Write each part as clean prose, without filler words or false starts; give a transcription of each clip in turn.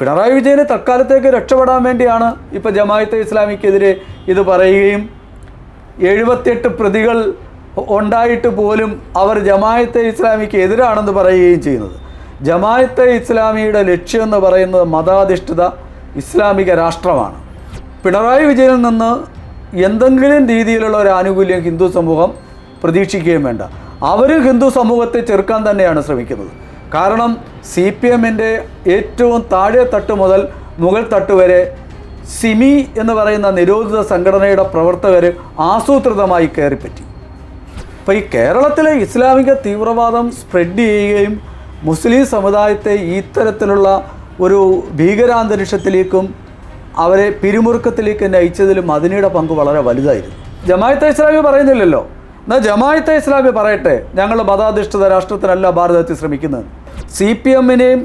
പിണറായി വിജയന് തൽക്കാലത്തേക്ക് രക്ഷപ്പെടാൻ വേണ്ടിയാണ് ഇപ്പോൾ ജമാഅത്തെ ഇസ്ലാമിക്കെതിരെ ഇത് പറയുകയും 78 പ്രതികൾ ഉണ്ടായിട്ട് പോലും അവർ ജമാഅത്തെ ഇസ്ലാമിക്ക് എതിരാണെന്ന് പറയുകയും ചെയ്യുന്നത്. ജമാഅത്തെ ഇസ്ലാമിയുടെ ലക്ഷ്യം എന്ന് പറയുന്നത് മതാധിഷ്ഠിത ഇസ്ലാമിക രാഷ്ട്രമാണ്. പിണറായി വിജയനിൽ നിന്ന് എന്തെങ്കിലും രീതിയിലുള്ള ഒരു ആനുകൂല്യം ഹിന്ദു സമൂഹം പ്രതീക്ഷിക്കുകയും വേണ്ട. അവരും ഹിന്ദു സമൂഹത്തെ ചെറുക്കാൻ തന്നെയാണ് ശ്രമിക്കുന്നത്. കാരണം CPMൻ്റെ ഏറ്റവും താഴെ തട്ട് മുതൽ മുകൾ തട്ട് വരെ സിമി എന്ന് പറയുന്ന നിരോധിത സംഘടനയുടെ പ്രവർത്തകർ ആസൂത്രിതമായി കയറിപ്പറ്റി. അപ്പോൾ ഈ കേരളത്തിലെ ഇസ്ലാമിക തീവ്രവാദം സ്പ്രെഡ് ചെയ്യുകയും മുസ്ലിം സമുദായത്തെ ഇത്തരത്തിലുള്ള ഒരു ഭീകരാന്തരീക്ഷത്തിലേക്കും അവരെ പിരിമുറുക്കത്തിലേക്ക് നയിച്ചതിലും മദനിയുടെ പങ്ക് വളരെ വലുതായിരുന്നു. ജമാഅത്തെ ഇസ്ലാമി പറയുന്നില്ലല്ലോ, എന്നാൽ ജമാഅത്തെ ഇസ്ലാമി പറയട്ടെ, ഞങ്ങൾ മതാധിഷ്ഠിത രാഷ്ട്രത്തിനല്ല ഭാരതത്തിൽ ശ്രമിക്കുന്നത്. CPMനെയും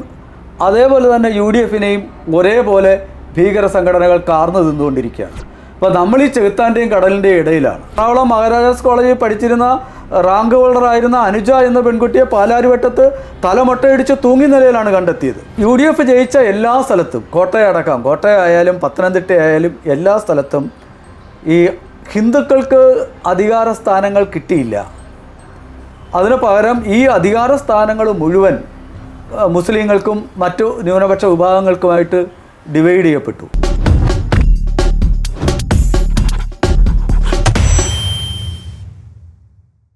അതേപോലെ തന്നെ UDFനെയും ഒരേപോലെ ഭീകര സംഘടനകൾ കാർന്നു തിന്നുകൊണ്ടിരിക്കുകയാണ്. അപ്പോൾ നമ്മൾ ഈ ചെകുത്താൻ്റെയും കടലിൻ്റെയും ഇടയിലാണ്. എറണാകുളം മഹാരാജാസ് കോളേജിൽ പഠിച്ചിരുന്ന റാങ്ക് ഹോൾഡറായിരുന്ന അനുജ എന്ന പെൺകുട്ടിയെ പാലാരിവട്ടത്ത് തലമൊട്ടയിടിച്ച് തൂങ്ങി നിലയിലാണ് കണ്ടെത്തിയത്. UDF ജയിച്ച എല്ലാ സ്ഥലത്തും, കോട്ടയം ആയാലും പത്തനംതിട്ട ആയാലും എല്ലാ സ്ഥലത്തും ഈ ഹിന്ദുക്കൾക്ക് അധികാര സ്ഥാനങ്ങൾ കിട്ടിയില്ല. അതിന് പകരം ഈ അധികാര സ്ഥാനങ്ങൾ മുഴുവൻ മുസ്ലിങ്ങൾക്കും മറ്റു ന്യൂനപക്ഷ വിഭാഗങ്ങൾക്കുമായിട്ട് ഡിവൈഡ് ചെയ്യപ്പെട്ടു.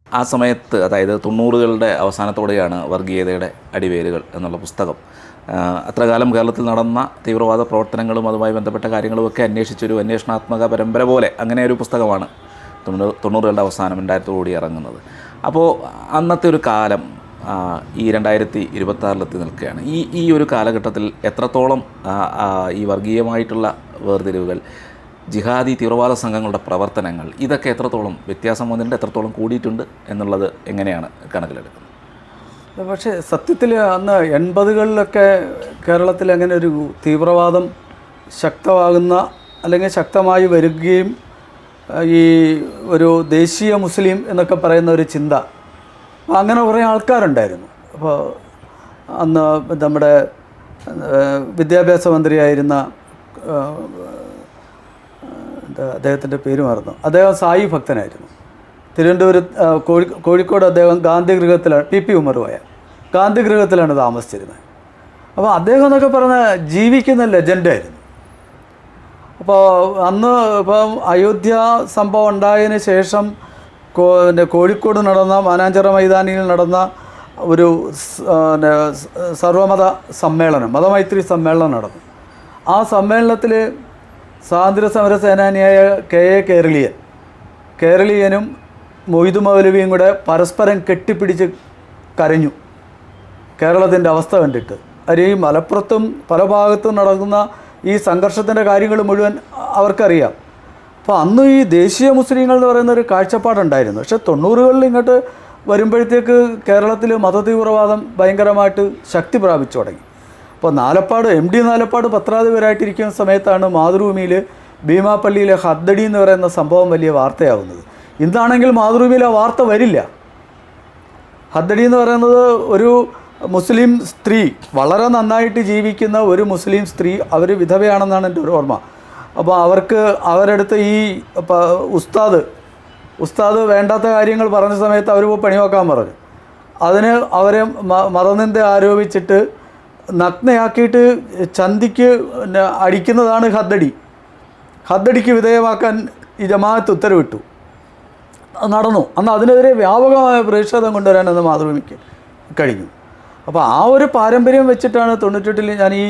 ആ സമയത്ത്, അതായത് 90കളുടെ അവസാനത്തോടെയാണ് വർഗീയതയുടെ അടിവേരുകൾ എന്നുള്ള പുസ്തകം. അത്ര കാലം കേരളത്തിൽ നടന്ന തീവ്രവാദ പ്രവർത്തനങ്ങളും അതുമായി ബന്ധപ്പെട്ട കാര്യങ്ങളുമൊക്കെ അന്വേഷിച്ചൊരു അന്വേഷണാത്മക പരമ്പര പോലെ അങ്ങനെ ഒരു പുസ്തകമാണ് 90കളുടെ അവസാനം 2000 ഇറങ്ങുന്നത്. അപ്പോൾ അന്നത്തെ ഒരു കാലം ഈ 2026 നിൽക്കുകയാണ്. ഈ ഒരു കാലഘട്ടത്തിൽ എത്രത്തോളം ഈ വർഗീയമായിട്ടുള്ള വേർതിരിവുകൾ, ജിഹാദി തീവ്രവാദ സംഘങ്ങളുടെ പ്രവർത്തനങ്ങൾ, ഇതൊക്കെ എത്രത്തോളം വ്യത്യാസം വന്നിട്ടുണ്ട്, എത്രത്തോളം കൂടിയിട്ടുണ്ട് എന്നുള്ളത് എങ്ങനെയാണ് കണക്കിലെടുക്കുന്നത്? പക്ഷേ സത്യത്തിൽ അന്ന് 80കളിലൊക്കെ കേരളത്തിൽ അങ്ങനെ ഒരു തീവ്രവാദം ശക്തമാകുന്ന അല്ലെങ്കിൽ ശക്തമായി വരികയും ഈ ഒരു ദേശീയ മുസ്ലിം എന്നൊക്കെ പറയുന്ന ഒരു ചിന്ത അങ്ങനെ കുറേ ആൾക്കാരുണ്ടായിരുന്നു. അപ്പോൾ അന്ന് നമ്മുടെ വിദ്യാഭ്യാസ മന്ത്രിയായിരുന്ന അദ്ദേഹത്തിൻ്റെ പേര് മറന്നു, അദ്ദേഹം സായി ഭക്തനായിരുന്നു. കോഴിക്കോട് അദ്ദേഹം ഗാന്ധിഗൃഹത്തിലാണ്, PP ഉമറുമായ ഗാന്ധിഗൃഹത്തിലാണ് താമസിച്ചിരുന്നത്. അപ്പോൾ അദ്ദേഹം എന്നൊക്കെ പറഞ്ഞ ജീവിക്കുന്ന ലെജൻഡായിരുന്നു. അപ്പോൾ അന്ന് ഇപ്പം അയോധ്യ സംഭവം ഉണ്ടായതിന് ശേഷം കോഴിക്കോട് നടന്ന മാനാഞ്ചിറ മൈതാനിയിൽ നടന്ന ഒരു സർവമത സമ്മേളനം, മതമൈത്രി സമ്മേളനം നടന്നു. ആ സമ്മേളനത്തിൽ സ്വാതന്ത്ര്യ സമര സേനാനിയായ KA കേരളീയനും മൊയ്തു മൗലവിയും കൂടെ പരസ്പരം കെട്ടിപ്പിടിച്ച് കരഞ്ഞു കേരളത്തിൻ്റെ അവസ്ഥ കണ്ടിട്ട്. അത് ഈ മലപ്പുറത്തും പല ഭാഗത്തും നടക്കുന്ന ഈ സംഘർഷത്തിൻ്റെ കാര്യങ്ങൾ മുഴുവൻ അവർക്കറിയാം. അപ്പോൾ അന്ന് ഈ ദേശീയ മുസ്ലിങ്ങൾ എന്ന് പറയുന്ന ഒരു കാഴ്ചപ്പാടുണ്ടായിരുന്നു. പക്ഷേ 90കളിൽ ഇങ്ങോട്ട് വരുമ്പോഴത്തേക്ക് കേരളത്തിൽ മതതീവ്രവാദം ഭയങ്കരമായിട്ട് ശക്തി പ്രാപിച്ചു തുടങ്ങി. അപ്പോൾ MD നാലപ്പാട് പത്രാധിപരായിട്ടിരിക്കുന്ന സമയത്താണ് മാതൃഭൂമിയിൽ ഭീമാപ്പള്ളിയിലെ ഹദ്ദടി എന്ന് പറയുന്ന സംഭവം വലിയ വാർത്തയാവുന്നത്. ഇന്നാണെങ്കിൽ മാതൃഭൂമിയിൽ ആ വാർത്ത വരില്ല. ഹദ്ദടി എന്ന് പറയുന്നത് ഒരു മുസ്ലിം സ്ത്രീ, വളരെ നന്നായിട്ട് ജീവിക്കുന്ന ഒരു മുസ്ലിം സ്ത്രീ, അവർ വിധവയാണെന്നാണ് എൻ്റെ ഒരു ഓർമ്മ. അപ്പോൾ അവരടുത്ത് ഈ ഉസ്താദ് വേണ്ടാത്ത കാര്യങ്ങൾ പറഞ്ഞ സമയത്ത് അവർ പണി നോക്കാൻ പറഞ്ഞു. അതിന് അവരെ മതനിന്ദ ആരോപിച്ചിട്ട് നഗ്നയാക്കിയിട്ട് ചന്തിക്ക് അടിക്കുന്നതാണ് ഹദ്ദടിക്ക് വിധേയമാക്കാൻ ഈ ജമാഅത്ത് ഉത്തരവിട്ടു. നടന്നു. അന്ന് അതിനെതിരെ വ്യാപകമായ പ്രതിഷേധം കൊണ്ടുവരാൻ അന്ന് മാതൃഭൂമിക്ക് കഴിഞ്ഞു. അപ്പോൾ ആ ഒരു പാരമ്പര്യം വെച്ചിട്ടാണ് 98 ഞാൻ ഈ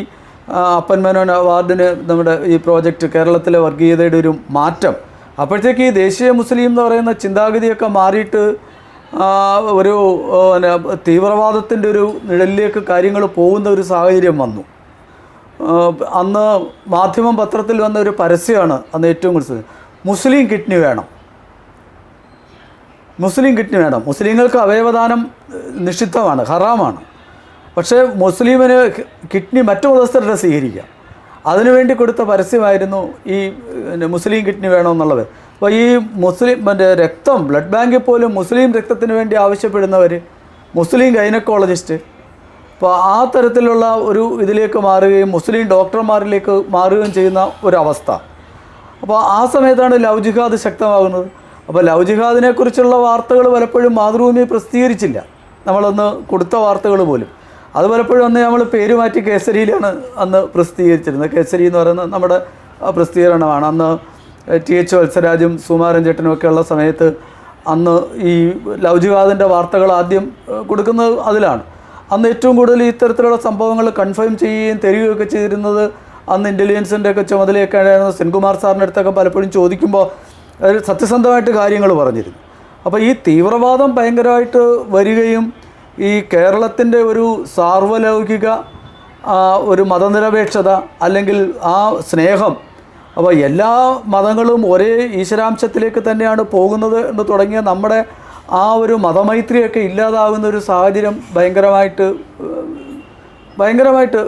അപ്പൻ മേനോൻ അവാർഡിന് നമ്മുടെ ഈ പ്രോജക്റ്റ് കേരളത്തിലെ വർഗീയതയുടെ ഒരു മാറ്റം, അപ്പോഴത്തേക്ക് ഈ ദേശീയ മുസ്ലിം എന്ന് പറയുന്ന ചിന്താഗതിയൊക്കെ മാറിയിട്ട് ഒരു തീവ്രവാദത്തിൻ്റെ ഒരു നിഴലിലേക്ക് കാര്യങ്ങൾ പോകുന്ന ഒരു സാഹചര്യം വന്നു. അന്ന് മാധ്യമം പത്രത്തിൽ വന്ന ഒരു പരസ്യമാണ് അന്ന് ഏറ്റവും കൂടുതൽ, മുസ്ലിം കിഡ്നി വേണം. മുസ്ലിങ്ങൾക്ക് അവയവദാനം നിഷിദ്ധമാണ്, ഹറാമാണ്. പക്ഷേ മുസ്ലിമിന് കിഡ്നി മറ്റു മതസ്ഥരുടെ സ്വീകരിക്കാം. അതിനുവേണ്ടി കൊടുത്ത പരസ്യമായിരുന്നു ഈ മുസ്ലിം കിഡ്നി വേണമെന്നുള്ളത്. അപ്പോൾ ഈ രക്തം, ബ്ലഡ് ബാങ്കിൽ പോലും മുസ്ലിം രക്തത്തിന് വേണ്ടി ആവശ്യപ്പെടുന്നവർ, മുസ്ലിം ഗൈനക്കോളജിസ്റ്റ്, അപ്പോൾ ആ തരത്തിലുള്ള ഒരു ഇതിലേക്ക് മാറുകയും മുസ്ലിം ഡോക്ടർമാരിലേക്ക് മാറുകയും ചെയ്യുന്ന ഒരവസ്ഥ. അപ്പോൾ ആ സമയത്താണ് ലവ് ജിഹാദ് ശക്തമാകുന്നത്. അപ്പോൾ ലവ് ജിഹാദിനെക്കുറിച്ചുള്ള വാർത്തകൾ പലപ്പോഴും മാതൃഭൂമി പ്രസിദ്ധീകരിച്ചില്ല, നമ്മളന്ന് കൊടുത്ത വാർത്തകൾ പോലും. അത് പലപ്പോഴും അന്ന് നമ്മൾ പേര് മാറ്റി കേസരിയിലാണ് അന്ന് പ്രസിദ്ധീകരിച്ചിരുന്നത്. കേസരി എന്ന് പറയുന്നത് നമ്മുടെ പ്രസിദ്ധീകരണമാണ്. അന്ന് TH വത്സരാജും സുകുമാരൻ ചേട്ടനും ഒക്കെ ഉള്ള സമയത്ത് അന്ന് ഈ ലവ് ജിഹാദിൻ്റെ വാർത്തകൾ ആദ്യം കൊടുക്കുന്നത് അതിലാണ്. അന്ന് ഏറ്റവും കൂടുതൽ ഇത്തരത്തിലുള്ള സംഭവങ്ങൾ കൺഫേം ചെയ്യുകയും തരികയൊക്കെ ചെയ്തിരുന്നത് അന്ന് ഇൻ്റലിജൻസിൻ്റെ ഒക്കെ ചുമതലയൊക്കെ ആയിരുന്നു സെൻകുമാർ സാറിൻ്റെ അടുത്തൊക്കെ പലപ്പോഴും ചോദിക്കുമ്പോൾ സത്യസന്ധമായിട്ട് കാര്യങ്ങൾ പറഞ്ഞിരുന്നു. അപ്പോൾ ഈ തീവ്രവാദം ഭയങ്കരമായിട്ട് വരികയും ഈ കേരളത്തിൻ്റെ ഒരു സാർവലൗകിക ഒരു മതനിരപേക്ഷത അല്ലെങ്കിൽ ആ സ്നേഹം, അപ്പോൾ എല്ലാ മതങ്ങളും ഒരേ ഈശ്വരാംശത്തിലേക്ക് തന്നെയാണ് പോകുന്നത് എന്ന് തുടങ്ങിയ നമ്മുടെ ആ ഒരു മതമൈത്രിയൊക്കെ ഇല്ലാതാകുന്ന ഒരു സാഹചര്യം ഭയങ്കരമായിട്ട്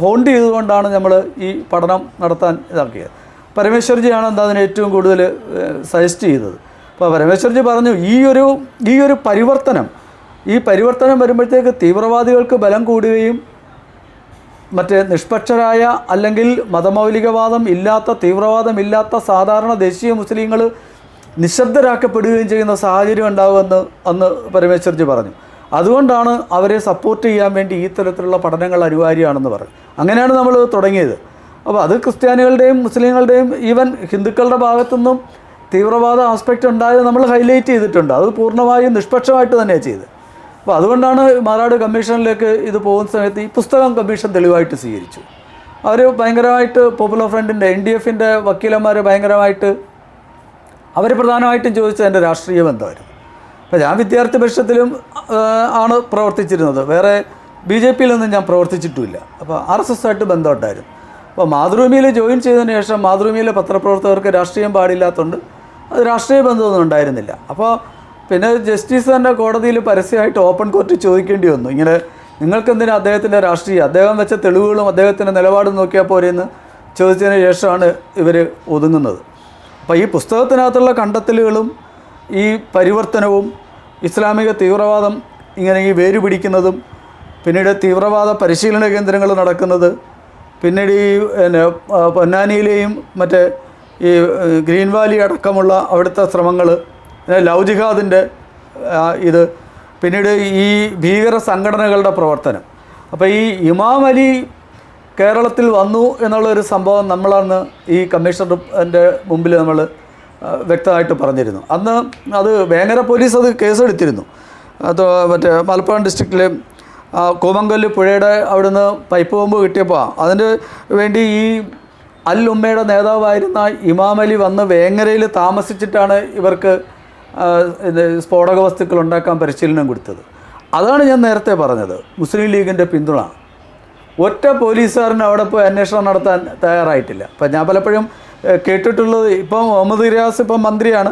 ഹോണ്ട് ചെയ്തുകൊണ്ടാണ് നമ്മൾ ഈ പഠനം നടത്താൻ ഇതാക്കിയത്. പരമേശ്വർജിയാണ് എന്താ അതിന് ഏറ്റവും കൂടുതൽ സജസ്റ്റ് ചെയ്തത്. അപ്പോൾ പരമേശ്വർജി പറഞ്ഞു ഈ ഒരു പരിവർത്തനം വരുമ്പോഴത്തേക്ക് തീവ്രവാദികൾക്ക് ബലം കൂടുകയും മറ്റേ നിഷ്പക്ഷരായ അല്ലെങ്കിൽ മതമൗലികവാദം ഇല്ലാത്ത തീവ്രവാദമില്ലാത്ത സാധാരണ ദേശീയ മുസ്ലിങ്ങൾ നിശബ്ദരാക്കപ്പെടുകയും ചെയ്യുന്ന സാഹചര്യം ഉണ്ടാകുമെന്ന് അന്ന് പരമേശ്വർജി പറഞ്ഞു. അതുകൊണ്ടാണ് അവരെ സപ്പോർട്ട് ചെയ്യാൻ വേണ്ടി ഈ തരത്തിലുള്ള പഠനങ്ങൾ അനിവാര്യമാണെന്ന് പറഞ്ഞു. അങ്ങനെയാണ് നമ്മൾ തുടങ്ങിയത്. അപ്പോൾ അത് ക്രിസ്ത്യാനികളുടെയും മുസ്ലിങ്ങളുടെയും ഈവൻ ഹിന്ദുക്കളുടെ ഭാഗത്തുനിന്നും തീവ്രവാദ ആസ്പെക്റ്റ് ഉണ്ടായത് നമ്മൾ ഹൈലൈറ്റ് ചെയ്തിട്ടുണ്ട്. അത് പൂർണ്ണമായും നിഷ്പക്ഷമായിട്ട് തന്നെയാണ് ചെയ്തത്. അപ്പോൾ അതുകൊണ്ടാണ് മാറാട് കമ്മീഷനിലേക്ക് ഇത് പോകുന്ന സമയത്ത് ഈ പുസ്തകം കമ്മീഷൻ തെളിവായിട്ട് സ്വീകരിച്ചു. അവർ ഭയങ്കരമായിട്ട് പോപ്പുലർ ഫ്രണ്ടിൻ്റെ NDF-ൻ്റെ വക്കീലന്മാർ ഭയങ്കരമായിട്ട് അവർ പ്രധാനമായിട്ടും ചോദിച്ചത് എൻ്റെ രാഷ്ട്രീയ ബന്ധമായിരുന്നു. അപ്പോൾ ഞാൻ വിദ്യാർത്ഥി പരിഷത്തിലും ആണ് പ്രവർത്തിച്ചിരുന്നത്, വേറെ BJP-യിലൊന്നും ഞാൻ പ്രവർത്തിച്ചിട്ടുമില്ല. അപ്പോൾ RSS ആയിട്ട് ബന്ധമുണ്ടായിരുന്നു. അപ്പോൾ മാതൃഭൂമിയിൽ ജോയിൻ ചെയ്തതിന് ശേഷം മാതൃഭൂമിയിലെ പത്രപ്രവർത്തകർക്ക് രാഷ്ട്രീയം പാടില്ലാത്തതുകൊണ്ട് അത് രാഷ്ട്രീയ ബന്ധമൊന്നും ഉണ്ടായിരുന്നില്ല. അപ്പോൾ പിന്നെ ജസ്റ്റിസ് തന്നെ കോടതിയിൽ പരസ്യമായിട്ട് ഓപ്പൺ കോർട്ട് ചോദിക്കേണ്ടി വന്നു, ഇങ്ങനെ നിങ്ങൾക്കെന്തിനാ അദ്ദേഹത്തിൻ്റെ അദ്ദേഹം വെച്ച തെളിവുകളും അദ്ദേഹത്തിൻ്റെ നിലപാടും നോക്കിയാൽ പോരെയെന്ന് ചോദിച്ചതിന് ശേഷമാണ് ഇവർ ഒതുങ്ങുന്നത്. അപ്പോൾ ഈ പുസ്തകത്തിനകത്തുള്ള കണ്ടെത്തലുകളും ഈ പരിവർത്തനവും ഇസ്ലാമിക തീവ്രവാദം ഇങ്ങനെ ഈ വേര് പിടിക്കുന്നതും പിന്നീട് തീവ്രവാദ പരിശീലന കേന്ദ്രങ്ങൾ നടക്കുന്നത്, പിന്നീട് ഈ പൊന്നാനിയിലെയും മറ്റേ ഈ ഗ്രീൻ വാലി അടക്കമുള്ള അവിടുത്തെ ശ്രമങ്ങൾ, ലവ് ജിഹാദിൻ്റെ ഇത്, പിന്നീട് ഈ ഭീകര സംഘടനകളുടെ പ്രവർത്തനം. അപ്പോൾ ഈ ഇമാം അലി കേരളത്തിൽ വന്നു എന്നുള്ളൊരു സംഭവം നമ്മളന്ന് ഈ കമ്മീഷണറിൻ്റെ മുമ്പിൽ നമ്മൾ വ്യക്തമായിട്ട് പറഞ്ഞിരുന്നു. അന്ന് അത് വേങ്ങര പോലീസ് അത് കേസെടുത്തിരുന്നു. അത് മറ്റേ മലപ്പുറം ഡിസ്ട്രിക്റ്റിലെ കൂമങ്കല്ല് പുഴയുടെ അവിടുന്ന് പൈപ്പ് ബോംബ് കിട്ടിയപ്പോൾ അതിന് വേണ്ടി ഈ അൽ ഉമ്മയുടെ നേതാവായിരുന്ന ഇമാം അലി വന്ന് വേങ്ങരയിൽ താമസിച്ചിട്ടാണ് ഇവർക്ക് സ്ഫോടക വസ്തുക്കൾ ഉണ്ടാക്കാൻ പരിശീലനം കൊടുത്തത്. അതാണ് ഞാൻ നേരത്തെ പറഞ്ഞത്, മുസ്ലിം ലീഗിൻ്റെ പിന്തുണ. ഒറ്റ പോലീസുകാരൻ അവിടെ പോയി അന്വേഷണം നടത്താൻ തയ്യാറായിട്ടില്ല. അപ്പം ഞാൻ പലപ്പോഴും കേട്ടിട്ടുള്ളത്, ഇപ്പം മുഹമ്മദ് റിയാസ് ഇപ്പം മന്ത്രിയാണ്,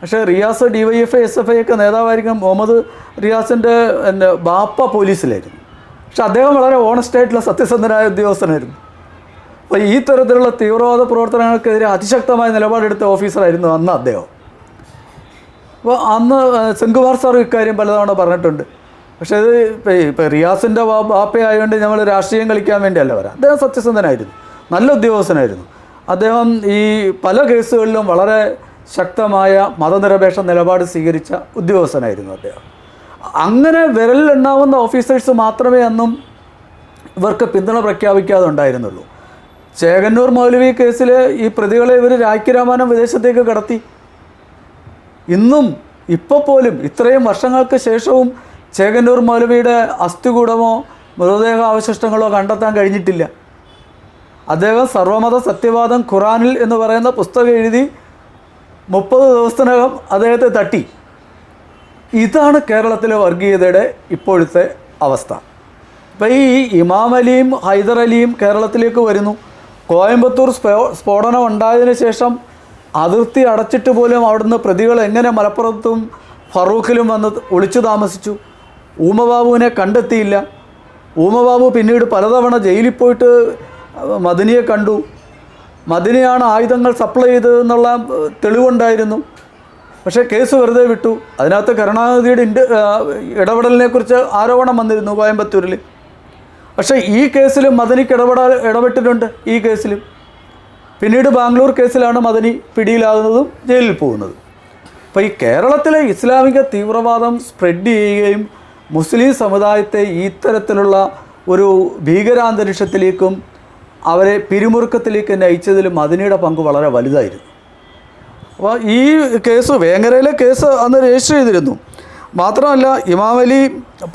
പക്ഷേ റിയാസ് DYFI SFI ഒക്കെ നേതാവായിരിക്കും. മുഹമ്മദ് റിയാസിൻ്റെ ബാപ്പ പോലീസിലായിരുന്നു, പക്ഷെ അദ്ദേഹം വളരെ ഓണസ്റ്റായിട്ടുള്ള സത്യസന്ധനായ ഉദ്യോഗസ്ഥനായിരുന്നു. അപ്പോൾ ഈ തരത്തിലുള്ള തീവ്രവാദ പ്രവർത്തനങ്ങൾക്കെതിരെ അതിശക്തമായ നിലപാടെടുത്ത ഓഫീസറായിരുന്നു അന്ന് അദ്ദേഹം. അപ്പോൾ അന്ന് സെൻകുമാർ സാർ ഇക്കാര്യം പലതവണ പറഞ്ഞിട്ടുണ്ട്. പക്ഷേ ഇത് ഇപ്പോൾ റിയാസിൻ്റെ ബാപ്പയായതുകൊണ്ട് നമ്മൾ രാഷ്ട്രീയം കളിക്കാൻ വേണ്ടിയല്ല വരാം. അദ്ദേഹം സത്യസന്ധനായിരുന്നു, നല്ല ഉദ്യോഗസ്ഥനായിരുന്നു. അദ്ദേഹം ഈ പല കേസുകളിലും വളരെ ശക്തമായ മതനിരപേക്ഷ നിലപാട് സ്വീകരിച്ച ഉദ്യോഗസ്ഥനായിരുന്നു അദ്ദേഹം. അങ്ങനെ വിരലിലെണ്ണാവുന്ന ഓഫീസേഴ്സ് മാത്രമേ അന്നും ഇവർക്ക് പിന്തുണ പ്രഖ്യാപിക്കാതെ ഉണ്ടായിരുന്നുള്ളൂ. ചേകന്നൂർ മൗലവി കേസിൽ ഈ പ്രതികളെ ഇവർ രാജ്യരാമാനം വിദേശത്തേക്ക് കടത്തി. ഇന്നും ഇപ്പോൾ പോലും ഇത്രയും വർഷങ്ങൾക്ക് ശേഷവും ചേകന്നൂർ മൗലവിയുടെ അസ്ഥികൂടമോ മൃതദേഹ അവശിഷ്ടങ്ങളോ കണ്ടെത്താൻ കഴിഞ്ഞിട്ടില്ല. അദ്ദേഹം സർവമത സത്യവാദം ഖുറാനിൽ എന്ന് പറയുന്ന പുസ്തകം എഴുതി 30 ദിവസത്തിനകം അദ്ദേഹത്തെ തട്ടി. ഇതാണ് കേരളത്തിലെ വർഗീയതയുടെ ഇപ്പോഴത്തെ അവസ്ഥ. ഇപ്പോൾ ഈ ഇമാം അലിയും ഹൈദർ അലിയും കേരളത്തിലേക്ക് വരുന്നു. കോയമ്പത്തൂർ സ്ഫോടനം ഉണ്ടായതിനു ശേഷം അതിർത്തി അടച്ചിട്ട് പോലും അവിടുന്ന് പ്രതികൾ എങ്ങനെ മലപ്പുറത്തും ഫറൂഖിലും വന്ന് ഒളിച്ചു താമസിച്ചു. ഊമബാബുവിനെ കണ്ടെത്തിയില്ല. ഊമബാബു പിന്നീട് പലതവണ ജയിലിൽ പോയിട്ട് മദനിയെ കണ്ടു. മദനിയാണ് ആയുധങ്ങൾ സപ്ലൈ ചെയ്തതെന്നുള്ള തെളിവുണ്ടായിരുന്നു. പക്ഷേ കേസ് വെറുതെ വിട്ടു. അതിനകത്ത് കരുണാനിധിയുടെ ഇടപെടലിനെക്കുറിച്ച് ആരോപണം വന്നിരുന്നു കോയമ്പത്തൂരിൽ. പക്ഷേ ഈ കേസിലും മദനിക്ക് ഇടപെട്ടിട്ടുണ്ട്. ഈ കേസിലും പിന്നീട് ബാംഗ്ലൂർ കേസിലാണ് മദനി പിടിയിലാകുന്നതും ജയിലിൽ പോകുന്നതും. അപ്പോൾ ഈ കേരളത്തിലെ ഇസ്ലാമിക തീവ്രവാദം സ്പ്രെഡ് ചെയ്യുകയും മുസ്ലിം സമുദായത്തെ ഇത്തരത്തിലുള്ള ഒരു ഭീകരാന്തരീക്ഷത്തിലേക്കും അവരെ പിരിമുറുക്കത്തിലേക്ക് നയിച്ചതിൽ മദനിയുടെ പങ്ക് വളരെ വലുതായിരുന്നു. അപ്പോൾ ഈ കേസ് വേങ്ങരയിലെ കേസ് അന്ന് രജിസ്റ്റർ ചെയ്തിരുന്നു. മാത്രമല്ല ഇമാം അലി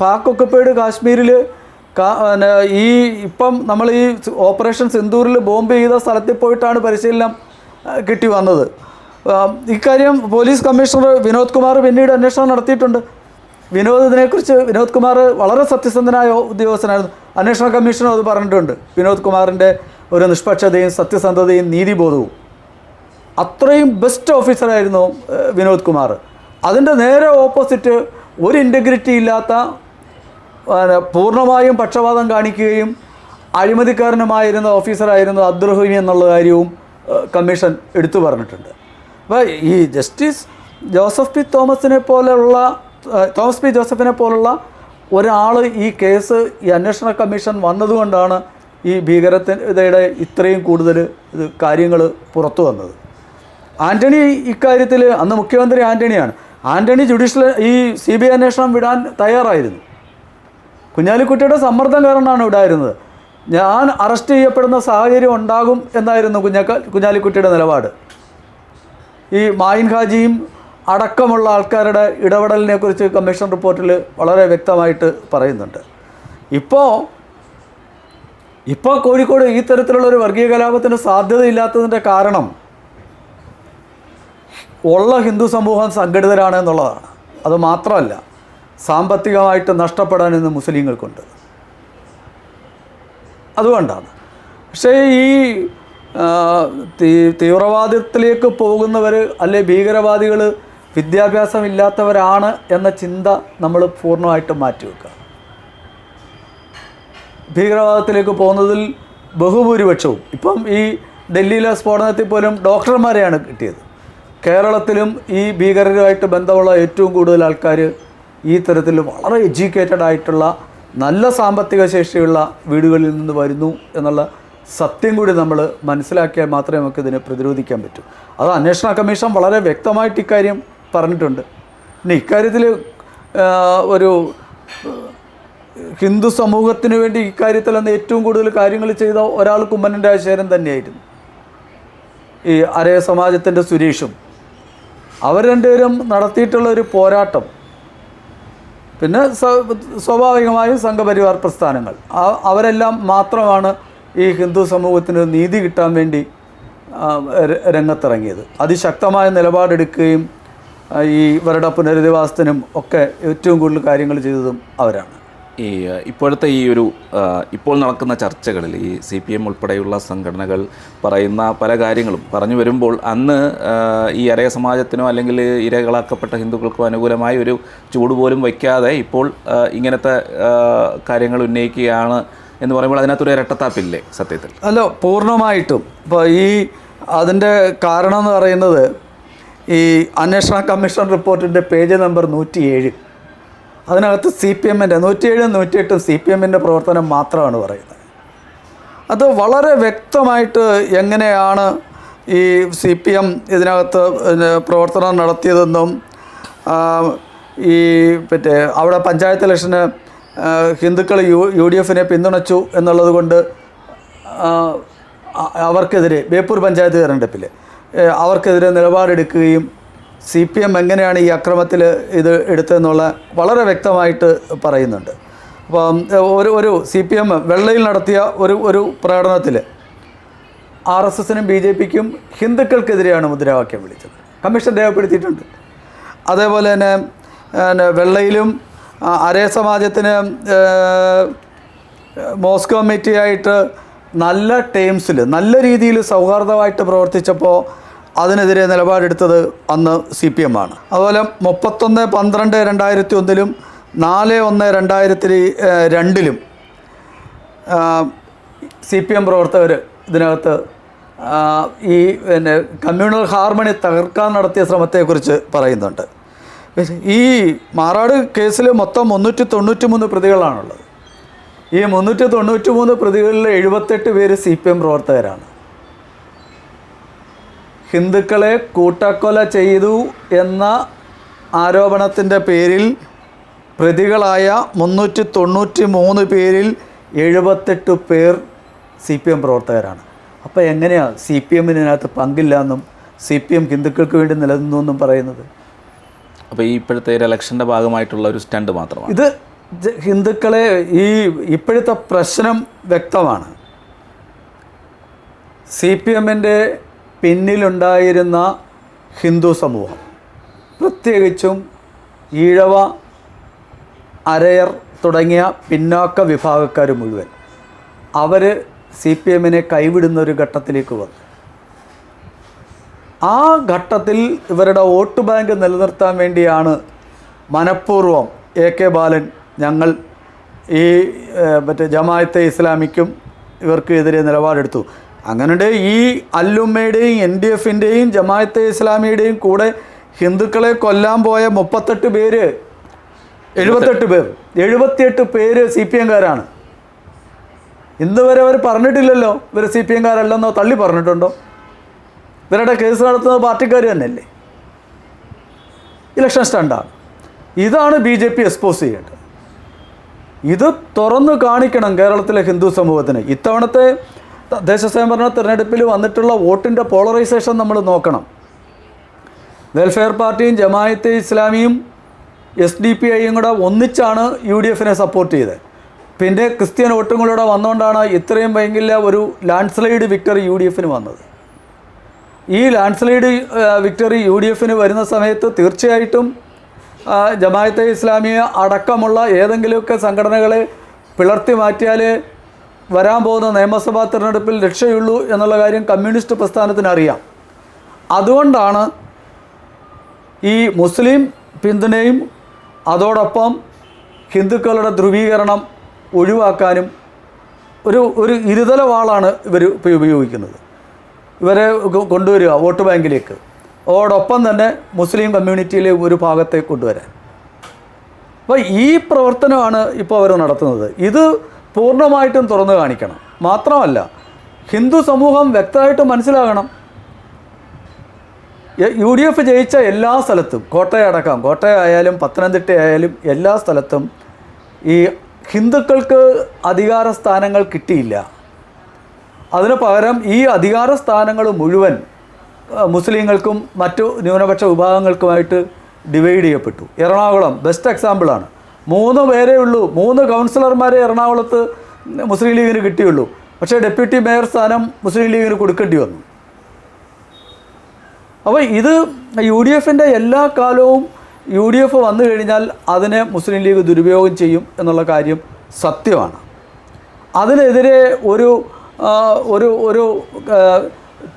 പാക് ഒക്കുപ്പൈഡ് കാശ്മീരിൽ ഈ ഇപ്പം നമ്മൾ ഈ ഓപ്പറേഷൻ സിന്ദൂറിൽ ബോംബ് ചെയ്ത സ്ഥലത്തിൽ പോയിട്ടാണ് പരിശീലനം കിട്ടി വന്നത്. ഇക്കാര്യം പോലീസ് കമ്മീഷണർ വിനോദ് കുമാർ പിന്നീട് അന്വേഷണം നടത്തിയിട്ടുണ്ട്. വിനോദ് കുമാർ വളരെ സത്യസന്ധനായ ഉദ്യോഗസ്ഥനായിരുന്നു. അന്വേഷണ കമ്മീഷനും അത് പറഞ്ഞിട്ടുണ്ട്. വിനോദ് കുമാറിൻ്റെ ഒരു നിഷ്പക്ഷതയും സത്യസന്ധതയും നീതിബോധവും, അത്രയും ബെസ്റ്റ് ഓഫീസറായിരുന്നു വിനോദ് കുമാർ. അതിൻ്റെ നേരെ ഓപ്പോസിറ്റ് ഒരു ഇൻറ്റഗ്രിറ്റി ഇല്ലാത്ത, പൂർണ്ണമായും പക്ഷപാതം കാണിക്കുകയും അഴിമതിക്കാരനുമായിരുന്ന ഓഫീസറായിരുന്നു അബ്ദുറഹീം എന്നുള്ള കാര്യവും കമ്മീഷൻ എടുത്തു പറഞ്ഞിട്ടുണ്ട്. അപ്പോൾ ഈ ജസ്റ്റിസ് തോമസ് പി ജോസഫിനെ പോലുള്ള ഒരാൾ ഈ കേസ് ഈ അന്വേഷണ കമ്മീഷൻ വന്നതുകൊണ്ടാണ് ഈ ഭീകരതയുടെ ഇത്രയും കൂടുതൽ കാര്യങ്ങൾ പുറത്തു വന്നത്. ആൻ്റണി ഇക്കാര്യത്തിൽ അന്ന് മുഖ്യമന്ത്രി ആൻ്റണിയാണ്. ആൻ്റണി ഈ CBI അന്വേഷണം വിടാൻ തയ്യാറായിരുന്നു. കുഞ്ഞാലിക്കുട്ടിയുടെ സമ്മർദ്ദം കാരണമാണ് വിടായിരുന്നത്. ഞാൻ അറസ്റ്റ് ചെയ്യപ്പെടുന്ന സാഹചര്യം ഉണ്ടാകും എന്നായിരുന്നു കുഞ്ഞാലിക്കുട്ടിയുടെ നിലപാട്. ഈ മായിൻ ഹാജിയും അടക്കമുള്ള ആൾക്കാരുടെ ഇടപെടലിനെ കുറിച്ച് കമ്മീഷൻ റിപ്പോർട്ടിൽ വളരെ വ്യക്തമായിട്ട് പറയുന്നുണ്ട്. ഇപ്പോൾ കോഴിക്കോട് ഈ തരത്തിലുള്ളൊരു വർഗീയ കലാപത്തിന് സാധ്യതയില്ലാത്തതിൻ്റെ കാരണം ഉള്ള ഹിന്ദു സമൂഹം സംഘടിതരാണ് എന്നുള്ളതാണ്. അത് മാത്രമല്ല, സാമ്പത്തികമായിട്ട് നഷ്ടപ്പെടാൻ ഇന്ന് മുസ്ലിങ്ങൾക്കുണ്ട്. അതുകൊണ്ടാണ്. പക്ഷേ ഈ തീവ്രവാദത്തിലേക്ക് പോകുന്നവർ അല്ലെ ഭീകരവാദികൾ വിദ്യാഭ്യാസമില്ലാത്തവരാണ് എന്ന ചിന്ത നമ്മൾ പൂർണ്ണമായിട്ടും മാറ്റിവെക്കുക. ഭീകരവാദത്തിലേക്ക് പോകുന്നതിൽ ബഹുഭൂരിപക്ഷവും ഇപ്പം ഈ ഡൽഹിയിലെ സ്ഫോടനത്തിൽ പോലും ഡോക്ടർമാരെയാണ് കിട്ടിയത്. കേരളത്തിലും ഈ ഭീകരരുമായിട്ട് ബന്ധമുള്ള ഏറ്റവും കൂടുതൽ ആൾക്കാർ ഈ തരത്തിൽ വളരെ എഡ്യൂക്കേറ്റഡ് ആയിട്ടുള്ള നല്ല സാമ്പത്തിക ശേഷിയുള്ള വീടുകളിൽ നിന്ന് വരുന്നു എന്നുള്ള സത്യം കൂടി നമ്മൾ മനസ്സിലാക്കിയാൽ മാത്രമേ നമുക്ക് ഇതിനെ പ്രതിരോധിക്കാൻ പറ്റൂ. അത് അന്വേഷണ കമ്മീഷൻ വളരെ വ്യക്തമായിട്ട് ഇക്കാര്യം പറഞ്ഞിട്ടുണ്ട്. പിന്നെ ഇക്കാര്യത്തിൽ ഒരു ഹിന്ദു സമൂഹത്തിന് വേണ്ടി ഇക്കാര്യത്തിൽ അന്ന് ഏറ്റവും കൂടുതൽ കാര്യങ്ങൾ ചെയ്ത ഒരാൾ കുമ്മനം രാജശേഖരൻ തന്നെയായിരുന്നു. ഈ അരയ സമാജത്തിൻ്റെ സുരേഷും അവർ രണ്ടുപേരും നടത്തിയിട്ടുള്ള ഒരു പോരാട്ടം, പിന്നെ സ്വാഭാവികമായും സംഘപരിവാർ പ്രസ്ഥാനങ്ങൾ, അവരെല്ലാം മാത്രമാണ് ഈ ഹിന്ദു സമൂഹത്തിന് നീതി കിട്ടാൻ വേണ്ടി രംഗത്തിറങ്ങിയത്. അതിശക്തമായ നിലപാടെടുക്കുകയും ഈ ഇവരുടെ പുനരധിവാസത്തിനും ഒക്കെ ഏറ്റവും കൂടുതൽ കാര്യങ്ങൾ ചെയ്തതും അവരാണ്. ഇപ്പോഴത്തെ ഇപ്പോൾ നടക്കുന്ന ചർച്ചകളിൽ ഈ CPM ഉൾപ്പെടെയുള്ള സംഘടനകൾ പറയുന്ന പല കാര്യങ്ങളും പറഞ്ഞു വരുമ്പോൾ അന്ന് ഈ അരയ സമാജത്തിനോ അല്ലെങ്കിൽ ഇരകളാക്കപ്പെട്ട ഹിന്ദുക്കൾക്കോ അനുകൂലമായ ഒരു ചൂട് പോലും വയ്ക്കാതെ ഇപ്പോൾ ഇങ്ങനത്തെ കാര്യങ്ങൾ ഉന്നയിക്കുകയാണ് എന്ന് പറയുമ്പോൾ അതിനകത്തൊരു ഇരട്ടത്താപ്പില്ലേ സത്യത്തിൽ? അല്ല, പൂർണ്ണമായിട്ടും. ഇപ്പോൾ അതിൻ്റെ കാരണം എന്ന് പറയുന്നത് ഈ അന്വേഷണ കമ്മീഷൻ റിപ്പോർട്ടിൻ്റെ പേജ് നമ്പർ 107, അതിനകത്ത് CPMൻ്റെ 107 108 CPMൻ്റെ പ്രവർത്തനം മാത്രമാണ് പറയുന്നത്. അത് വളരെ വ്യക്തമായിട്ട് എങ്ങനെയാണ് ഈ CPM ഇതിനകത്ത് പ്രവർത്തനം നടത്തിയതെന്നും ഈ അവിടെ പഞ്ചായത്ത് ഇലക്ഷന് ഹിന്ദുക്കൾ UDFനെ പിന്തുണച്ചു എന്നുള്ളത് കൊണ്ട് അവർക്കെതിരെ ബേപ്പൂർ പഞ്ചായത്ത് തെരഞ്ഞെടുപ്പിൽ അവർക്കെതിരെ നിലപാടെടുക്കുകയും CPM എങ്ങനെയാണ് ഈ അക്രമത്തിൽ ഇത് എടുത്തതെന്നുള്ള വളരെ വ്യക്തമായിട്ട് പറയുന്നുണ്ട്. അപ്പം ഒരു CPM വെള്ളയിൽ നടത്തിയ ഒരു പ്രകടനത്തിൽ RSSനും BJPക്കും ഹിന്ദുക്കൾക്കെതിരെയാണ് മുദ്രാവാക്യം വിളിച്ചത്. കമ്മീഷൻ രേഖപ്പെടുത്തിയിട്ടുണ്ട്. അതേപോലെ തന്നെ വെള്ളയിലും അരയ സമാജത്തിന് മോസ്കോ കമ്മിറ്റിയായിട്ട് നല്ല ടേംസിൽ നല്ല രീതിയിൽ സൗഹാർദ്ദമായിട്ട് പ്രവർത്തിച്ചപ്പോൾ അതിനെതിരെ നിലപാടെടുത്തത് അന്ന് CPM ആണ്. അതുപോലെ 31/12/2001 4/1/2002 CPM പ്രവർത്തകർ ഇതിനകത്ത് ഈ കമ്മ്യൂണൽ ഹാർമണി തകർക്കാൻ നടത്തിയ ശ്രമത്തെക്കുറിച്ച് പറയുന്നുണ്ട്. ഈ മാറാട് കേസിൽ മൊത്തം 393 പ്രതികളാണുള്ളത്. ഈ 393 പ്രതികളിൽ 78 പേര് CPM പ്രവർത്തകരാണ്. ഹിന്ദുക്കളെ കൂട്ടക്കൊല ചെയ്തു എന്ന ആരോപണത്തിൻ്റെ പേരിൽ പ്രതികളായ 393 പേരിൽ 78 പേർ CPM പ്രവർത്തകരാണ്. അപ്പോൾ എങ്ങനെയാണ് CPMനകത്ത് പങ്കില്ല എന്നും CPM ഹിന്ദുക്കൾക്ക് വേണ്ടി നിലനിന്നു എന്നും പറയുന്നത്? അപ്പോൾ ഈ ഇപ്പോഴത്തെ ഒരു ഇലക്ഷൻ്റെ ഭാഗമായിട്ടുള്ള ഒരു സ്റ്റണ്ട് മാത്രമാണ് ഇത്. ഹിന്ദുക്കളെ ഇപ്പോഴത്തെ പ്രശ്നം വ്യക്തമാണ്. CPMൻ്റെ പിന്നിലുണ്ടായിരുന്ന ഹിന്ദു സമൂഹം, പ്രത്യേകിച്ചും ഈഴവ, അരയർ തുടങ്ങിയ പിന്നാക്ക വിഭാഗക്കാർ മുഴുവൻ, അവർ CPMനെ കൈവിടുന്ന ഒരു ഘട്ടത്തിലേക്ക് വന്നു. ആ ഘട്ടത്തിൽ ഇവരുടെ വോട്ട് ബാങ്ക് നിലനിർത്താൻ വേണ്ടിയാണ് മനഃപൂർവ്വം AK ബാലൻ ഞങ്ങൾ ഈ ജമാഅത്തെ ഇസ്ലാമിക്കും ഇവർക്കെതിരെ നിലപാടെടുത്തു. അങ്ങനെ ഈ അല്ലുമ്മയുടെയും NDFൻ്റെയും ജമാഅത്തെ ഇസ്ലാമിയുടെയും കൂടെ ഹിന്ദുക്കളെ കൊല്ലാൻ പോയ 78 പേര് 78 പേര് CPMകാരാണ്. ഇന്ന് വരെ അവർ പറഞ്ഞിട്ടില്ലല്ലോ ഇവർ CPMകാരല്ലെന്നോ തള്ളി പറഞ്ഞിട്ടുണ്ടോ? ഇവരുടെ കേസ് നടത്തുന്ന പാർട്ടിക്കാർ തന്നെയല്ലേ. ഇലക്ഷൻ സ്റ്റണ്ടാണ്. ഇതാണ് BJP എക്സ്പോസ് ചെയ്യേണ്ടത്. ഇത് തുറന്നു കാണിക്കണം കേരളത്തിലെ ഹിന്ദു സമൂഹത്തിന്. ഇത്തവണത്തെ തദ്ദേശ സ്വയംഭരണ തിരഞ്ഞെടുപ്പിൽ വന്നിട്ടുള്ള വോട്ടിൻ്റെ പോളറൈസേഷൻ നമ്മൾ നോക്കണം. വെൽഫെയർ പാർട്ടിയും ജമാഅത്തെ ഇസ്ലാമിയും SDPIയും കൂടെ ഒന്നിച്ചാണ് UDFനെ സപ്പോർട്ട് ചെയ്തത്. പിന്നെ ക്രിസ്ത്യൻ വോട്ടും കൂടെ വന്നുകൊണ്ടാണ് ഇത്രയും ഭയങ്കര ഒരു ലാൻഡ് സ്ലൈഡ് വിക്ടറി UDFന് വന്നത്. ഈ ലാൻഡ് സ്ലൈഡ് വിക്ടറി UDFന് വരുന്ന സമയത്ത് തീർച്ചയായിട്ടും ജമാഅത്തെ ഇസ്ലാമിയ അടക്കമുള്ള ഏതെങ്കിലുമൊക്കെ സംഘടനകളെ പിളർത്തി മാറ്റിയാൽ വരാൻ പോകുന്ന നിയമസഭാ തിരഞ്ഞെടുപ്പിൽ രക്ഷയുള്ളൂ എന്നുള്ള കാര്യം കമ്മ്യൂണിസ്റ്റ് പ്രസ്ഥാനത്തിന് അറിയാം. അതുകൊണ്ടാണ് ഈ മുസ്ലിം പിന്തുണയും അതോടൊപ്പം ഹിന്ദുക്കളുടെ ധ്രുവീകരണം ഒഴിവാക്കാനും ഒരു ഇരുതല വാളാണ് ഇവർ ഇപ്പോൾ ഉപയോഗിക്കുന്നത്. ഇവരെ കൊണ്ടുവരിക വോട്ട് ബാങ്കിലേക്ക്, അതോടൊപ്പം തന്നെ മുസ്ലിം കമ്മ്യൂണിറ്റിയിലെ ഒരു ഭാഗത്തേക്ക് കൊണ്ടുവരാൻ. അപ്പോൾ ഈ പ്രവർത്തനമാണ് ഇപ്പോൾ അവർ നടത്തുന്നത്. ഇത് പൂർണ്ണമായിട്ടും തുറന്നു കാണിക്കണം. മാത്രമല്ല ഹിന്ദു സമൂഹം വ്യക്തമായിട്ട് മനസ്സിലാകണം, UDF ജയിച്ച എല്ലാ സ്ഥലത്തും, കോട്ടയടക്കം, കോട്ടയായാലും പത്തനംതിട്ട ആയാലും എല്ലാ സ്ഥലത്തും ഈ ഹിന്ദുക്കൾക്ക് അധികാര സ്ഥാനങ്ങൾ കിട്ടിയില്ല. അതിന് പകരം ഈ അധികാര സ്ഥാനങ്ങൾ മുഴുവൻ മുസ്ലിങ്ങൾക്കും മറ്റു ന്യൂനപക്ഷ വിഭാഗങ്ങൾക്കുമായിട്ട് ഡിവൈഡ് ചെയ്യപ്പെട്ടു. എറണാകുളം ബെസ്റ്റ് എക്സാമ്പിളാണ്. 3 പേരേ ഉള്ളൂ, 3 കൗൺസിലർമാരെ എറണാകുളത്ത് മുസ്ലിം ലീഗിന് കിട്ടിയുള്ളൂ. പക്ഷേ ഡെപ്യൂട്ടി മേയർ സ്ഥാനം മുസ്ലിം ലീഗിന് കൊടുക്കേണ്ടി വന്നു. അപ്പോൾ ഇത് UDFൻ്റെ എല്ലാ കാലവും UDF വന്നു കഴിഞ്ഞാൽ അതിനെ മുസ്ലിം ലീഗ് ദുരുപയോഗം ചെയ്യും എന്നുള്ള കാര്യം സത്യമാണ്. അതിനെതിരെ ഒരു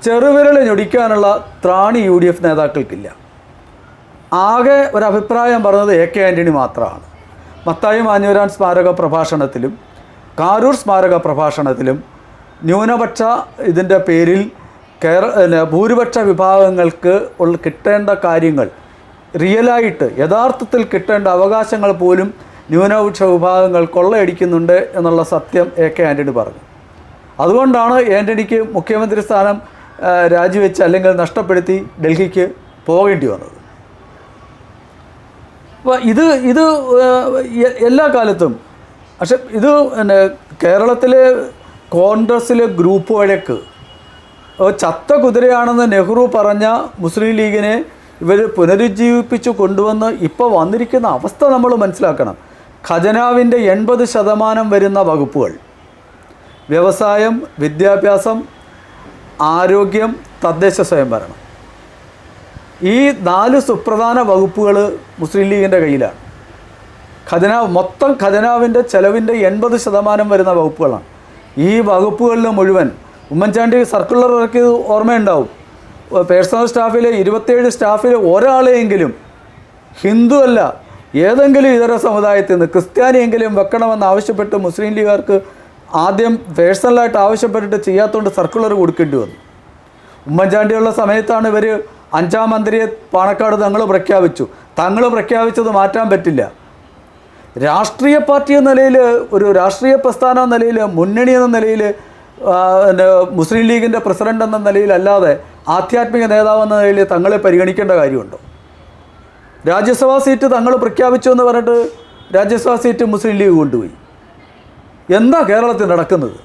ചെറുവിരൽ ഞൊടിക്കാനുള്ള ത്രാണി UDF നേതാക്കൾക്കില്ല. ആകെ ഒരഭിപ്രായം പറഞ്ഞത് AK ആൻ്റണി മാത്രമാണ്. മത്തായി മാഞ്ഞൂരാൻ സ്മാരക പ്രഭാഷണത്തിലും കാരൂർ സ്മാരക പ്രഭാഷണത്തിലും ന്യൂനപക്ഷ ഇതിൻ്റെ പേരിൽ ഭൂരിപക്ഷ വിഭാഗങ്ങൾക്ക് കിട്ടേണ്ട കാര്യങ്ങൾ, റിയലായിട്ട് യഥാർത്ഥത്തിൽ കിട്ടേണ്ട അവകാശങ്ങൾ പോലും ന്യൂനപക്ഷ വിഭാഗങ്ങൾ കൊള്ളയടിക്കുന്നുണ്ട് എന്നുള്ള സത്യം AK ആൻ്റണി പറഞ്ഞു. അതുകൊണ്ടാണ് ആൻ്റണിക്ക് മുഖ്യമന്ത്രി സ്ഥാനം രാജിവെച്ച് അല്ലെങ്കിൽ നഷ്ടപ്പെടുത്തി ഡൽഹിക്ക് പോകേണ്ടി വന്നത്. അപ്പോൾ ഇത് എല്ലാ കാലത്തും, പക്ഷെ ഇത് കേരളത്തിലെ കോൺഗ്രസ്സിലെ ഗ്രൂപ്പ് വഴക്ക് ചത്ത കുതിരയാണെന്ന് നെഹ്റു പറഞ്ഞ മുസ്ലിം ലീഗിനെ ഇവർ പുനരുജ്ജീവിപ്പിച്ച് കൊണ്ടുവന്ന് ഇപ്പോൾ വന്നിരിക്കുന്ന അവസ്ഥ നമ്മൾ മനസ്സിലാക്കണം. ഖജനാവിൻ്റെ 80% വരുന്ന വകുപ്പുകൾ, വ്യവസായം, വിദ്യാഭ്യാസം, ആരോഗ്യം, തദ്ദേശ സ്വയംഭരണം, ഈ 4 സുപ്രധാന വകുപ്പുകൾ മുസ്ലിം ലീഗിൻ്റെ കയ്യിലാണ്. മൊത്തം ഖജനാവിൻ്റെ ചെലവിൻ്റെ 80% വരുന്ന വകുപ്പുകളാണ്. ഈ വകുപ്പുകളിൽ മുഴുവൻ ഉമ്മൻചാണ്ടി സർക്കുലർ ഇറക്കിയത് ഓർമ്മയുണ്ടാവും. പേഴ്സണൽ സ്റ്റാഫിലെ 27 സ്റ്റാഫിൽ ഒരാളെയെങ്കിലും ഹിന്ദു അല്ല ഏതെങ്കിലും ഇതര സമുദായത്തിൽ നിന്ന് ക്രിസ്ത്യാനിയെങ്കിലും വെക്കണമെന്ന് ആവശ്യപ്പെട്ട് മുസ്ലിം ലീഗുകാർക്ക് ആദ്യം പേഴ്സണലായിട്ട് ആവശ്യപ്പെട്ടിട്ട് ചെയ്യാത്തതുകൊണ്ട് സർക്കുലർ കൊടുക്കേണ്ടി വന്നു. ഉമ്മൻചാണ്ടിയുള്ള സമയത്താണ് ഇവർ 5ാം മന്ത്രിയെ പാണക്കാട് തങ്ങൾ പ്രഖ്യാപിച്ചത് മാറ്റാൻ പറ്റില്ല. രാഷ്ട്രീയ പാർട്ടി എന്ന നിലയിൽ, ഒരു രാഷ്ട്രീയ പ്രസ്ഥാനം എന്ന നിലയിൽ, മുന്നണി എന്ന നിലയിൽ, മുസ്ലിം ലീഗിൻ്റെ പ്രസിഡന്റ് എന്ന നിലയിലല്ലാതെ ആധ്യാത്മിക നേതാവ് എന്ന നിലയിൽ തങ്ങളെ പരിഗണിക്കേണ്ട കാര്യമുണ്ടോ? രാജ്യസഭാ സീറ്റ് തങ്ങൾ പ്രഖ്യാപിച്ചു എന്ന് പറഞ്ഞിട്ട് രാജ്യസഭാ സീറ്റ് മുസ്ലിം ലീഗ് കൊണ്ടുപോയി. എന്താ കേരളത്തിൽ നടക്കുന്നത്?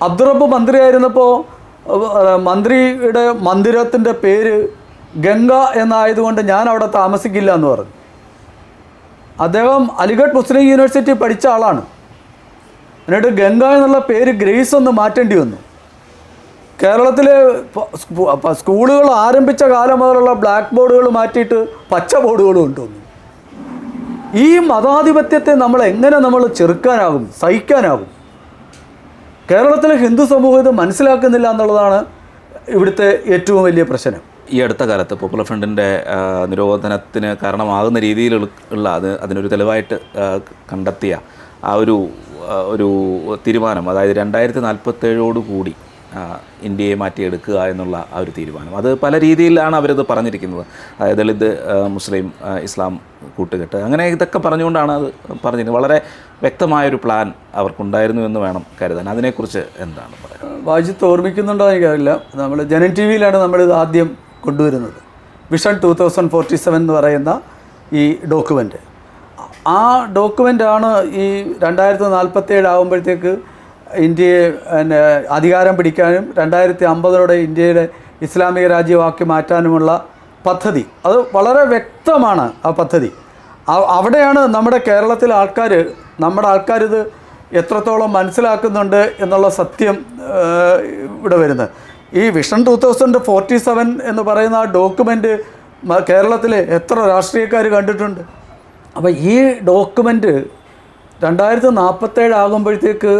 അബ്ദുറബ്ബ് മന്ത്രിയായിരുന്നപ്പോൾ മന്ത്രിയുടെ മന്ദിരത്തിൻ്റെ പേര് ഗംഗ എന്നായതുകൊണ്ട് ഞാൻ അവിടെ താമസിക്കില്ല എന്ന് പറഞ്ഞു. അദ്ദേഹം അലിഗഡ് മുസ്ലിം യൂണിവേഴ്സിറ്റി പഠിച്ച ആളാണ്. എന്നിട്ട് ഗംഗ എന്നുള്ള പേര് ഗ്രേസ് ഒന്ന് മാറ്റേണ്ടി വന്നു. കേരളത്തിലെ സ്കൂളുകൾ ആരംഭിച്ച കാലം മുതലുള്ള ബ്ലാക്ക് ബോർഡുകൾ മാറ്റിയിട്ട് പച്ച ബോർഡുകൾ കൊണ്ടുവന്നു. ഈ മതാധിപത്യത്തെ എങ്ങനെ നമ്മൾ ചെറുക്കാനാകും, സഹിക്കാനാകും? കേരളത്തിലെ ഹിന്ദു സമൂഹം ഇത് മനസ്സിലാക്കുന്നില്ല എന്നുള്ളതാണ് ഇവിടുത്തെ ഏറ്റവും വലിയ പ്രശ്നം. ഈ അടുത്ത കാലത്ത് പോപ്പുലർ ഫ്രണ്ടിൻ്റെ നിരോധനത്തിന് കാരണമാകുന്ന രീതിയിലുള്ള അതിനൊരു തെളിവായിട്ട് കണ്ടെത്തിയ ആ ഒരു തീരുമാനം, അതായത് 2047 ഇന്ത്യയെ മാറ്റിയെടുക്കുക എന്നുള്ള ആ ഒരു തീരുമാനം, അത് പല രീതിയിലാണ് അവരത് പറഞ്ഞിരിക്കുന്നത്. അതായത് ദളിത്, മുസ്ലിം, ഇസ്ലാം കൂട്ടുകെട്ട്, അങ്ങനെ ഇതൊക്കെ പറഞ്ഞുകൊണ്ടാണ് അത് പറഞ്ഞിരിക്കുന്നത്. വളരെ വ്യക്തമായൊരു പ്ലാൻ അവർക്കുണ്ടായിരുന്നു എന്ന് വേണം കരുതാൻ. അതിനെക്കുറിച്ച് എന്താണ് പറയുന്നത്? വാജിത്ത് ഓർമ്മിക്കുന്നുണ്ടോ എനിക്കറിയില്ല. നമ്മൾ ജനൻ ടി വിയിലാണ് നമ്മളിത് ആദ്യം കൊണ്ടുവരുന്നത്. വിഷൻ 2047 എന്ന് പറയുന്ന ഈ ഡോക്യുമെൻ്റ്. ആ ഡോക്യുമെൻ്റാണ് ഈ 2047 ആകുമ്പോഴത്തേക്ക് ഇന്ത്യയെ അധികാരം പിടിക്കാനും 2050 ഇന്ത്യയുടെ ഇസ്ലാമിക രാജ്യമാക്കി മാറ്റാനുമുള്ള പദ്ധതി. അത് വളരെ വ്യക്തമാണ് ആ പദ്ധതി. അവിടെയാണ് നമ്മുടെ കേരളത്തിലെ നമ്മുടെ ആൾക്കാരിത് എത്രത്തോളം മനസ്സിലാക്കുന്നുണ്ട് എന്നുള്ള സത്യം ഇവിടെ വരുന്നത്. ഈ വിഷൻ 2047 എന്ന് പറയുന്ന ആ ഡോക്യുമെൻ്റ് കേരളത്തിലെ എത്ര രാഷ്ട്രീയക്കാർ കണ്ടിട്ടുണ്ട്? അപ്പോൾ ഈ ഡോക്യുമെൻ്റ് 2047 ആകുമ്പോഴത്തേക്ക്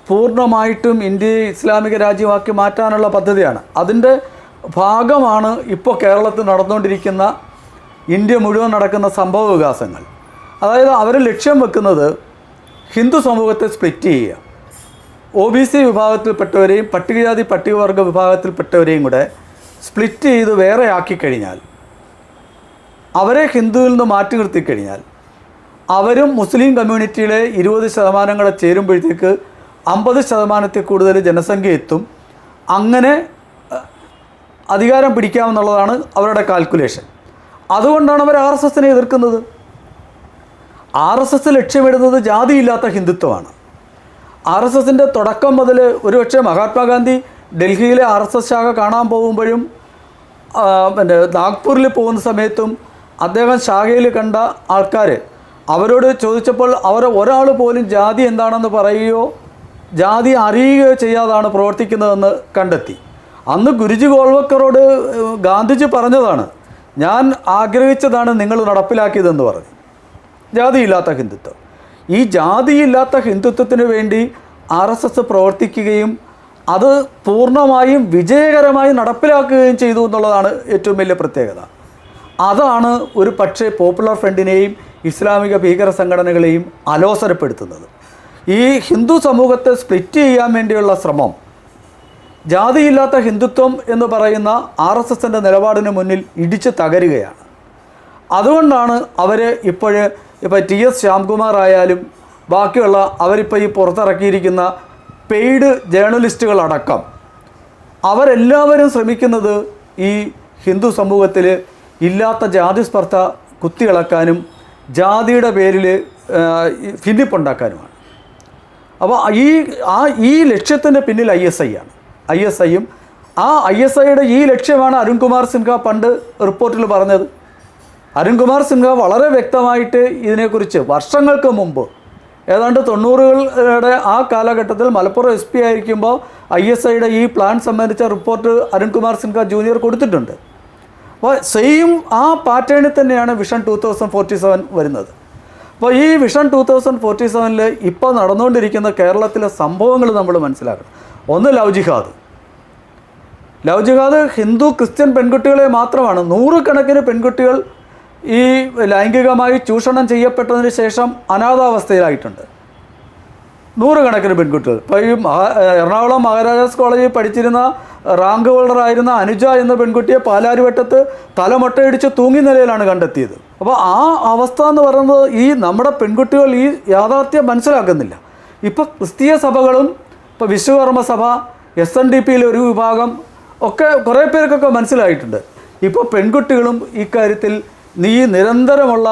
പൂർണ്ണമായിട്ടും ഇന്ത്യയെ ഇസ്ലാമിക രാജ്യമാക്കി മാറ്റാനുള്ള പദ്ധതിയാണ്. അതിൻ്റെ ഭാഗമാണ് ഇപ്പോൾ കേരളത്തിൽ നടന്നുകൊണ്ടിരിക്കുന്ന, ഇന്ത്യ മുഴുവൻ നടക്കുന്ന സംഭവ വികാസങ്ങൾ. അതായത് അവർ ലക്ഷ്യം വെക്കുന്നത് ഹിന്ദു സമൂഹത്തെ സ്പ്ലിറ്റ് ചെയ്യുക. OBC വിഭാഗത്തിൽപ്പെട്ടവരെയും പട്ടികജാതി പട്ടികവർഗ വിഭാഗത്തിൽപ്പെട്ടവരെയും കൂടെ സ്പ്ലിറ്റ് ചെയ്ത് വേറെ ആക്കിക്കഴിഞ്ഞാൽ, അവരെ ഹിന്ദുവിൽ നിന്ന് മാറ്റി നിർത്തിക്കഴിഞ്ഞാൽ, അവരും മുസ്ലിം കമ്മ്യൂണിറ്റിയിലെ 20% ചേരുമ്പോഴത്തേക്ക് 50% കൂടുതൽ ജനസംഖ്യ എത്തും. അങ്ങനെ അധികാരം പിടിക്കാമെന്നുള്ളതാണ് അവരുടെ കാൽക്കുലേഷൻ. അതുകൊണ്ടാണ് അവർ RSSനെ എതിർക്കുന്നത്. RSS ലക്ഷ്യമിടുന്നത് ജാതിയില്ലാത്ത ഹിന്ദുത്വമാണ്. RSSൻ്റെ തുടക്കം മുതൽ, ഒരുപക്ഷെ മഹാത്മാഗാന്ധി ഡൽഹിയിലെ RSS ശാഖ കാണാൻ പോകുമ്പോഴും നാഗ്പൂരിൽ പോകുന്ന സമയത്തും അദ്ദേഹം ശാഖയിൽ കണ്ട ആൾക്കാർ അവരോട് ചോദിച്ചപ്പോൾ ഒരാൾ പോലും ജാതി എന്താണെന്ന് പറയുകയോ ജാതി അറിയുകയോ ചെയ്യാതാണ് പ്രവർത്തിക്കുന്നതെന്ന് കണ്ടെത്തി. അന്ന് ഗുരുജി ഗോൾവക്കറോട് ഗാന്ധിജി പറഞ്ഞതാണ്, ഞാൻ ആഗ്രഹിച്ചതാണ് നിങ്ങൾ നടപ്പിലാക്കിയതെന്ന് പറഞ്ഞു. ജാതിയില്ലാത്ത ഹിന്ദുത്വം. ഈ ജാതിയില്ലാത്ത ഹിന്ദുത്വത്തിന് വേണ്ടി RSS പ്രവർത്തിക്കുകയും അത് പൂർണ്ണമായും വിജയകരമായി നടപ്പിലാക്കുകയും ചെയ്തു എന്നുള്ളതാണ് ഏറ്റവും വലിയ പ്രത്യേകത. അതാണ് ഒരു പക്ഷേ പോപ്പുലർ ഫ്രണ്ടിനെയും ഇസ്ലാമിക ഭീകര സംഘടനകളെയും അലോസരപ്പെടുത്തുന്നത്. ഈ ഹിന്ദു സമൂഹത്തെ സ്പ്ലിറ്റ് ചെയ്യാൻ വേണ്ടിയുള്ള ശ്രമം, ജാതിയില്ലാത്ത ഹിന്ദുത്വം എന്ന് പറയുന്ന RSSൻ്റെ നിലപാടിന് മുന്നിൽ ഇടിച്ച് തകരുകയാണ്. അതുകൊണ്ടാണ് അവർ ഇപ്പോൾ TS ശ്യാംകുമാർ ആയാലും ബാക്കിയുള്ള അവരിപ്പോൾ ഈ പുറത്തിറക്കിയിരിക്കുന്ന പെയ്ഡ് ജേർണലിസ്റ്റുകളടക്കം അവരെല്ലാവരും ശ്രമിക്കുന്നത് ഈ ഹിന്ദു സമൂഹത്തിൽ ഇല്ലാത്ത ജാതി സ്പർദ്ധ കുത്തിയിളക്കാനും ജാതിയുടെ പേരിൽ ഭിന്നിപ്പുണ്ടാക്കാനുമാണ്. അപ്പോൾ ഈ ലക്ഷ്യത്തിൻ്റെ പിന്നിൽ ISI ആണ്. ISIയും ISIയുടെ ഈ ലക്ഷ്യമാണ് അരുൺകുമാർ സിൻഹ പണ്ട് റിപ്പോർട്ടിൽ പറഞ്ഞത്. അരുൺകുമാർ സിൻഹ വളരെ വ്യക്തമായിട്ട് ഇതിനെക്കുറിച്ച് വർഷങ്ങൾക്ക് മുമ്പ്, ഏതാണ്ട് 90കളുടെ ആ കാലഘട്ടത്തിൽ മലപ്പുറം SP ആയിരിക്കുമ്പോൾ ISIയുടെ ഈ പ്ലാൻ സംബന്ധിച്ച റിപ്പോർട്ട് അരുൺകുമാർ സിൻഹ ജൂനിയർ കൊടുത്തിട്ടുണ്ട്. അപ്പോൾ സെയിം ആ പാറ്റേണിൽ തന്നെയാണ് വിഷൻ 2047 വരുന്നത്. അപ്പോൾ ഈ വിഷൻ 2047 ഇപ്പോൾ നടന്നുകൊണ്ടിരിക്കുന്ന കേരളത്തിലെ സംഭവങ്ങൾ നമ്മൾ മനസ്സിലാക്കണം. ഒന്ന്, ലവ് ജിഹാദ് ഹിന്ദു ക്രിസ്ത്യൻ പെൺകുട്ടികളെ മാത്രമാണ്. 100 കണക്കിന് പെൺകുട്ടികൾ ഈ ലൈംഗികമായി ചൂഷണം ചെയ്യപ്പെട്ടതിന് ശേഷം അനാഥാവസ്ഥയിലായിട്ടുണ്ട്. നൂറുകണക്കിന് പെൺകുട്ടികൾ. ഇപ്പോൾ ഈ എറണാകുളം മഹാരാജാസ് കോളേജിൽ പഠിച്ചിരുന്ന റാങ്ക് ഹോൾഡറായിരുന്ന അനുജ എന്ന പെൺകുട്ടിയെ പാലാരിവട്ടത്ത് തലമൊട്ടയിടിച്ച് തൂങ്ങി നിലയിലാണ് കണ്ടെത്തിയത്. അപ്പോൾ ആ അവസ്ഥ എന്ന് പറയുന്നത് ഈ നമ്മുടെ പെൺകുട്ടികൾ ഈ യാഥാർത്ഥ്യം മനസ്സിലാക്കുന്നില്ല. ഇപ്പോൾ ക്രിസ്തീയ സഭകളും ഇപ്പോൾ വിശ്വകർമ്മ സഭ, SNDPയിലെ ഒരു വിഭാഗം ഒക്കെ കുറേ പേർക്കൊക്കെ മനസ്സിലായിട്ടുണ്ട്. ഇപ്പോൾ പെൺകുട്ടികളും ഇക്കാര്യത്തിൽ ഈ നിരന്തരമുള്ള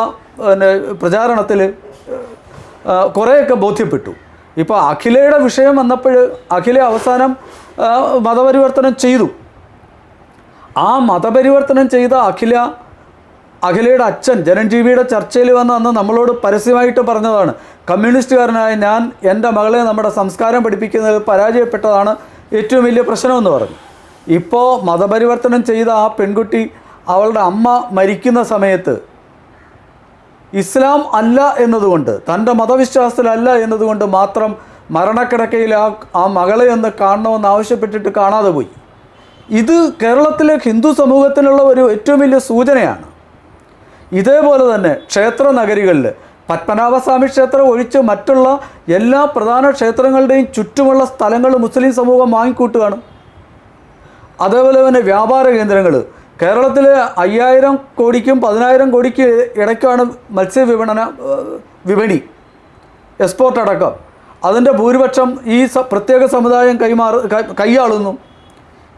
പ്രചാരണത്തിൽ കുറേയൊക്കെ ബോധ്യപ്പെട്ടു. ഇപ്പോൾ അഖിലയുടെ വിഷയം വന്നപ്പോൾ അഖില മതപരിവർത്തനം ചെയ്തു. ആ മതപരിവർത്തനം ചെയ്ത അഖിലയുടെ അച്ഛൻ ജനൻജീവിയുടെ ചർച്ചയിൽ വന്ന് അന്ന് നമ്മളോട് പരസ്യമായിട്ട് പറഞ്ഞതാണ്, കമ്മ്യൂണിസ്റ്റുകാരനായ ഞാൻ എൻ്റെ മകളെ നമ്മുടെ സംസ്കാരം പഠിപ്പിക്കുന്നതിൽ പരാജയപ്പെട്ടതാണ് ഏറ്റവും വലിയ പ്രശ്നമെന്ന് പറഞ്ഞു. ഇപ്പോൾ മതപരിവർത്തനം ചെയ്ത ആ പെൺകുട്ടി അവളുടെ അമ്മ മരിക്കുന്ന സമയത്ത് ഇസ്ലാം അല്ല എന്നതുകൊണ്ട്, തൻ്റെ മതവിശ്വാസത്തിലല്ല എന്നതുകൊണ്ട് മാത്രം മരണക്കിടക്കയിൽ ആ മകളെ ഒന്ന് കാണണമെന്ന് ആവശ്യപ്പെട്ടിട്ട് കാണാതെ പോയി. ഇത് കേരളത്തിലെ ഹിന്ദു സമൂഹത്തിനുള്ള ഒരു ഏറ്റവും വലിയ സൂചനയാണ്. ഇതേപോലെ തന്നെ ക്ഷേത്ര നഗരികളിൽ പത്മനാഭസ്വാമി ക്ഷേത്രം ഒഴിച്ച് മറ്റുള്ള എല്ലാ പ്രധാന ക്ഷേത്രങ്ങളുടെയും ചുറ്റുമുള്ള സ്ഥലങ്ങൾ മുസ്ലിം സമൂഹം വാങ്ങിക്കൂട്ടുകയാണ്. അതേപോലെ തന്നെ വ്യാപാര കേന്ദ്രങ്ങൾ കേരളത്തിലെ 5000 കോടിക്കും 10000 കോടിക്ക് ഇടയ്ക്കാണ് വിപണി, എക്സ്പോർട്ട് അടക്കം. അതിൻ്റെ ഭൂരിപക്ഷം ഈ പ്രത്യേക സമുദായം കൈയാളുന്നു.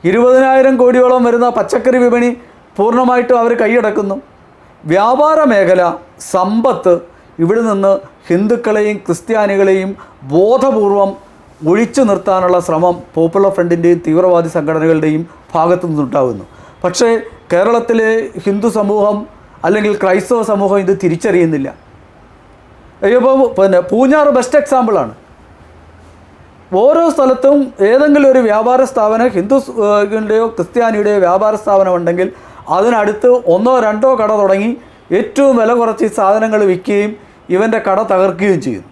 20000 കോടിയോളം വരുന്ന പച്ചക്കറി വിപണി പൂർണ്ണമായിട്ടും അവർ കൈയടക്കുന്നു. വ്യാപാര മേഖല, സമ്പത്ത് ഇവിടെ നിന്ന് ഹിന്ദുക്കളെയും ക്രിസ്ത്യാനികളെയും ബോധപൂർവം ഒഴിച്ചു നിർത്താനുള്ള ശ്രമം പോപ്പുലർ ഫ്രണ്ടിൻ്റെയും തീവ്രവാദി സംഘടനകളുടെയും ഭാഗത്തു നിന്നുണ്ടാകുന്നു. പക്ഷേ കേരളത്തിലെ ഹിന്ദു സമൂഹം അല്ലെങ്കിൽ ക്രൈസ്തവ സമൂഹം ഇത് തിരിച്ചറിയുന്നില്ല. ഇപ്പോൾ പൂഞ്ഞാർ ബെസ്റ്റ് എക്സാമ്പിളാണ്. ഓരോ സ്ഥലത്തും ഏതെങ്കിലും ഒരു വ്യാപാര സ്ഥാപനം, ഹിന്ദുവിൻ്റെയോ ക്രിസ്ത്യാനിയുടെയോ വ്യാപാര സ്ഥാപനം ഉണ്ടെങ്കിൽ അതിനടുത്ത് 1-2 കട തുടങ്ങി ഏറ്റവും വില കുറച്ച് ഈ സാധനങ്ങൾ വിൽക്കുകയും ഇവൻ്റെ കട തകർക്കുകയും ചെയ്യും.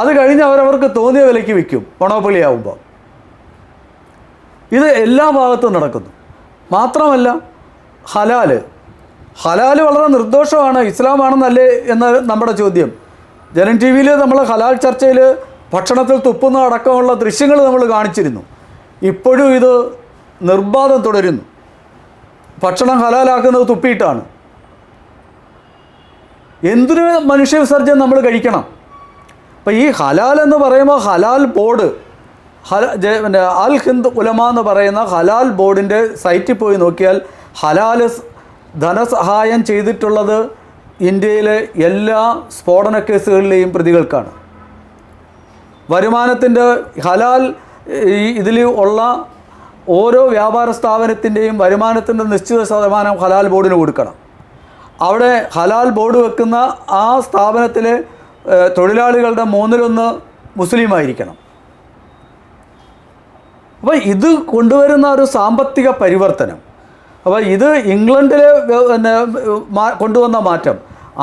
അത് കഴിഞ്ഞ് അവരവർക്ക് തോന്നിയ വിലയ്ക്ക് വിൽക്കും മൊണോപ്പൊളി ആകുമ്പോൾ. ഇത് എല്ലാ ഭാഗത്തും നടക്കുന്നു. മാത്രമല്ല ഹലാൽ വളരെ നിർദോഷമാണ്, ഇസ്ലാമാണെന്നല്ലേ എന്ന് നമ്മുടെ ചോദ്യം. ജനൻ TV നമ്മൾ ഹലാൽ ചർച്ചയിൽ ഭക്ഷണത്തിൽ തുപ്പുന്ന അടക്കമുള്ള ദൃശ്യങ്ങൾ നമ്മൾ കാണിച്ചിരുന്നു. ഇപ്പോഴും ഇത് നിർബാധം തുടരുന്നു. ഭക്ഷണം ഹലാലാക്കുന്നത് തുപ്പിയിട്ടാണ്. എന്തിനു മനുഷ്യവിസർജ്യം നമ്മൾ കഴിക്കണം? അപ്പോൾ ഈ ഹലാൽ എന്ന് പറയുമ്പോൾ ഹലാൽ ബോർഡ്, അൽ ഹിന്ദ് ഉലമ എന്ന് പറയുന്ന ഹലാൽ ബോർഡിൻ്റെ സൈറ്റിൽ പോയി നോക്കിയാൽ ഹലാൽ ധനസഹായം ചെയ്തിട്ടുള്ളത് ഇന്ത്യയിലെ എല്ലാ സ്ഫോടന കേസുകളിലെയും പ്രതികൾക്കാണ്. വരുമാനത്തിൻ്റെ ഹലാൽ ഇതിൽ ഉള്ള ഓരോ വ്യാപാര സ്ഥാപനത്തിൻ്റെയും വരുമാനത്തിൻ്റെ നിശ്ചിത ശതമാനം ഹലാൽ ബോർഡിന് കൊടുക്കണം. അവിടെ ഹലാൽ ബോർഡ് വെക്കുന്ന ആ സ്ഥാപനത്തിലെ തൊഴിലാളികളുടെ 1/3 മുസ്ലിമായിരിക്കണം. അപ്പോൾ ഇത് കൊണ്ടുവരുന്ന ഒരു സാമ്പത്തിക പരിവർത്തനം, അപ്പോൾ ഇത് ഇംഗ്ലണ്ടിലെ കൊണ്ടുവന്ന മാറ്റം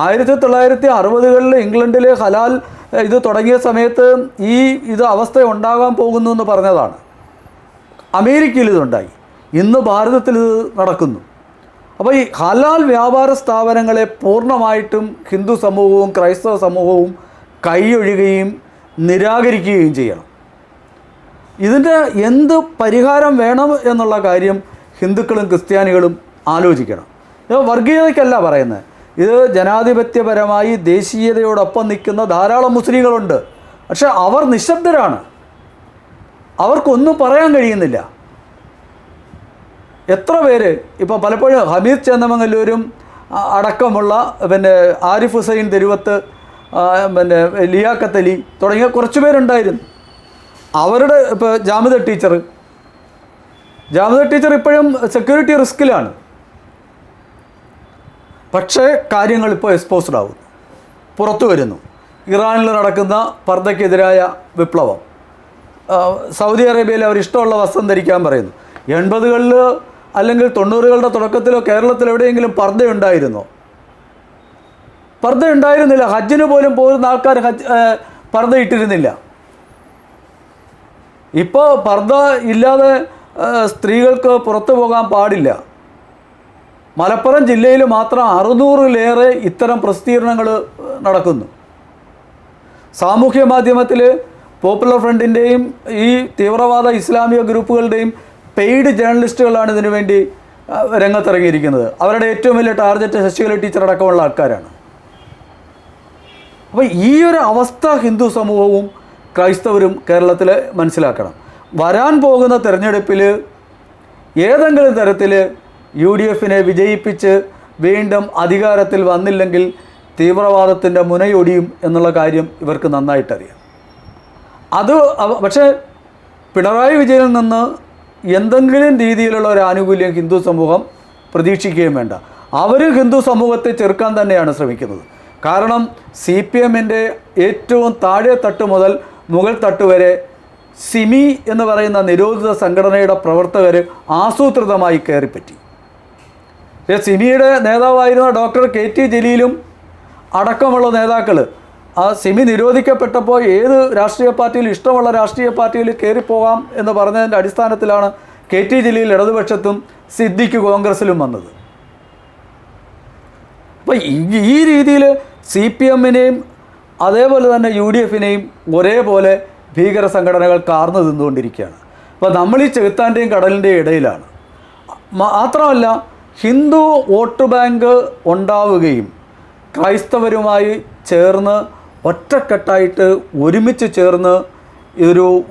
1960കളിൽ ഇംഗ്ലണ്ടിലെ ഹലാൽ ഇത് തുടങ്ങിയ സമയത്ത് ഇത് അവസ്ഥ ഉണ്ടാകാൻ പോകുന്നു എന്ന് പറഞ്ഞതാണ്. അമേരിക്കയിൽ ഇതുണ്ടായി, ഇന്ന് ഭാരതത്തിൽ ഇത് നടക്കുന്നു. അപ്പോൾ ഈ ഹലാൽ വ്യാപാര സ്ഥാപനങ്ങളെ പൂർണ്ണമായിട്ടും ഹിന്ദു സമൂഹവും ക്രൈസ്തവ സമൂഹവും കൈയൊഴുകുകയും നിരാകരിക്കുകയും ചെയ്യണം. ഇതിൻ്റെ എന്ത് പരിഹാരം വേണം എന്നുള്ള കാര്യം ഹിന്ദുക്കളും ക്രിസ്ത്യാനികളും ആലോചിക്കണം. ഇത് വർഗീയതയ്ക്കല്ല പറയുന്നത്, ഇത് ജനാധിപത്യപരമായി ദേശീയതയോടൊപ്പം നിൽക്കുന്ന ധാരാളം മുസ്ലിങ്ങളുണ്ട്. പക്ഷെ അവർ നിശബ്ദരാണ്, അവർക്കൊന്നും പറയാൻ കഴിയുന്നില്ല. എത്ര പേര് ഇപ്പോൾ പലപ്പോഴും ഹമീദ് ചേന്നമംഗല്ലൂരും അടക്കമുള്ള ആരിഫ് ഹുസൈൻ തെരുവത്ത്, ലിയാഖത്ത് അലി തുടങ്ങിയ കുറച്ച് പേരുണ്ടായിരുന്നു. അവരുടെ ഇപ്പോൾ ജാമിദ ടീച്ചർ ഇപ്പോഴും സെക്യൂരിറ്റി റിസ്കിലാണ്. പക്ഷേ കാര്യങ്ങൾ ഇപ്പോൾ എക്സ്പോസ്ഡ് ആകുന്നു, പുറത്തു വരുന്നു. ഇറാനിൽ നടക്കുന്ന പർദ്ദയ്ക്കെതിരായ വിപ്ലവം, സൗദി അറേബ്യയിൽ അവർ ഇഷ്ടമുള്ള വസ്ത്രം ധരിക്കാൻ പറയുന്നു. 80കളിൽ അല്ലെങ്കിൽ 90കളുടെ തുടക്കത്തിലോ കേരളത്തിൽ എവിടെയെങ്കിലും പർദ്ദ ഉണ്ടായിരുന്നില്ല. ഹജ്ജിന് പോലും പോകുന്ന ആൾക്കാർ പർദ്ദ ഇട്ടിരുന്നില്ല. ഇപ്പോൾ പർദ്ദ ഇല്ലാതെ സ്ത്രീകൾക്ക് പുറത്തു പോകാൻ പാടില്ല. മലപ്പുറം ജില്ലയിൽ മാത്രം 600-ലേറെ ഇത്തരം പ്രസിദ്ധീകരണങ്ങൾ നടക്കുന്നു. സാമൂഹ്യ മാധ്യമത്തിൽ പോപ്പുലർ ഫ്രണ്ടിൻ്റെയും ഈ തീവ്രവാദ ഇസ്ലാമിക ഗ്രൂപ്പുകളുടെയും പെയ്ഡ് ജേർണലിസ്റ്റുകളാണ് ഇതിനു വേണ്ടി രംഗത്തിറങ്ങിയിരിക്കുന്നത്. അവരുടെ ഏറ്റവും വലിയ ടാർഗറ്റ് ശശികല ടീച്ചർ അടക്കമുള്ള ആൾക്കാരാണ്. അപ്പോൾ ഈ ഒരു അവസ്ഥ ഹിന്ദു സമൂഹവും ക്രൈസ്തവരും കേരളത്തിൽ മനസ്സിലാക്കണം. വരാൻ പോകുന്ന തെരഞ്ഞെടുപ്പിൽ ഏതെങ്കിലും തരത്തിൽ UDF വിജയിപ്പിച്ച് വീണ്ടും അധികാരത്തിൽ വന്നില്ലെങ്കിൽ തീവ്രവാദത്തിൻ്റെ മുനയൊടിയും എന്നുള്ള കാര്യം ഇവർക്ക് നന്നായിട്ടറിയാം. പക്ഷേ പിണറായി വിജയനിൽ നിന്ന് എന്തെങ്കിലും രീതിയിലുള്ള ഒരു ആനുകൂല്യം ഹിന്ദു സമൂഹം പ്രതീക്ഷിക്കുകയും വേണ്ട. അവർ ഹിന്ദു സമൂഹത്തെ ചെറുക്കാൻ തന്നെയാണ് ശ്രമിക്കുന്നത്. കാരണം CPMൻ്റെ ഏറ്റവും താഴെ തട്ട് മുതൽ മുകൾ തട്ട് വരെ സിമി എന്ന് പറയുന്ന നിരോധിത സംഘടനയുടെ പ്രവർത്തകർ ആസൂത്രിതമായി കയറിപ്പറ്റി. സിമിയുടെ നേതാവായിരുന്ന ഡോക്ടർ KT ജലീലും അടക്കമുള്ള നേതാക്കൾ ആ സിമി നിരോധിക്കപ്പെട്ടപ്പോൾ ഏത് രാഷ്ട്രീയ പാർട്ടിയിൽ ഇഷ്ടമുള്ള രാഷ്ട്രീയ പാർട്ടിയിൽ കയറിപ്പോകാം എന്ന് പറഞ്ഞതിൻ്റെ അടിസ്ഥാനത്തിലാണ് KT ജലീൽ ഇടതുപക്ഷത്തും സിദ്ദിഖ് കോൺഗ്രസിലും വന്നത്. അപ്പോൾ ഈ രീതിയിൽ CPMനെയും അതേപോലെ തന്നെ UDFനെയും ഒരേപോലെ ഭീകര സംഘടനകൾ കാർന്നു തിന്നുകൊണ്ടിരിക്കുകയാണ്. അപ്പോൾ നമ്മൾ ഈ ചെകുത്താൻ്റെയും കടലിൻ്റെയും ഇടയിലാണ്. മാത്രമല്ല ഹിന്ദു വോട്ട് ബാങ്ക് ഉണ്ടാവുകയും ക്രൈസ്തവരുമായി ചേർന്ന് ഒറ്റക്കെട്ടായിട്ട് ഒരുമിച്ച് ചേർന്ന്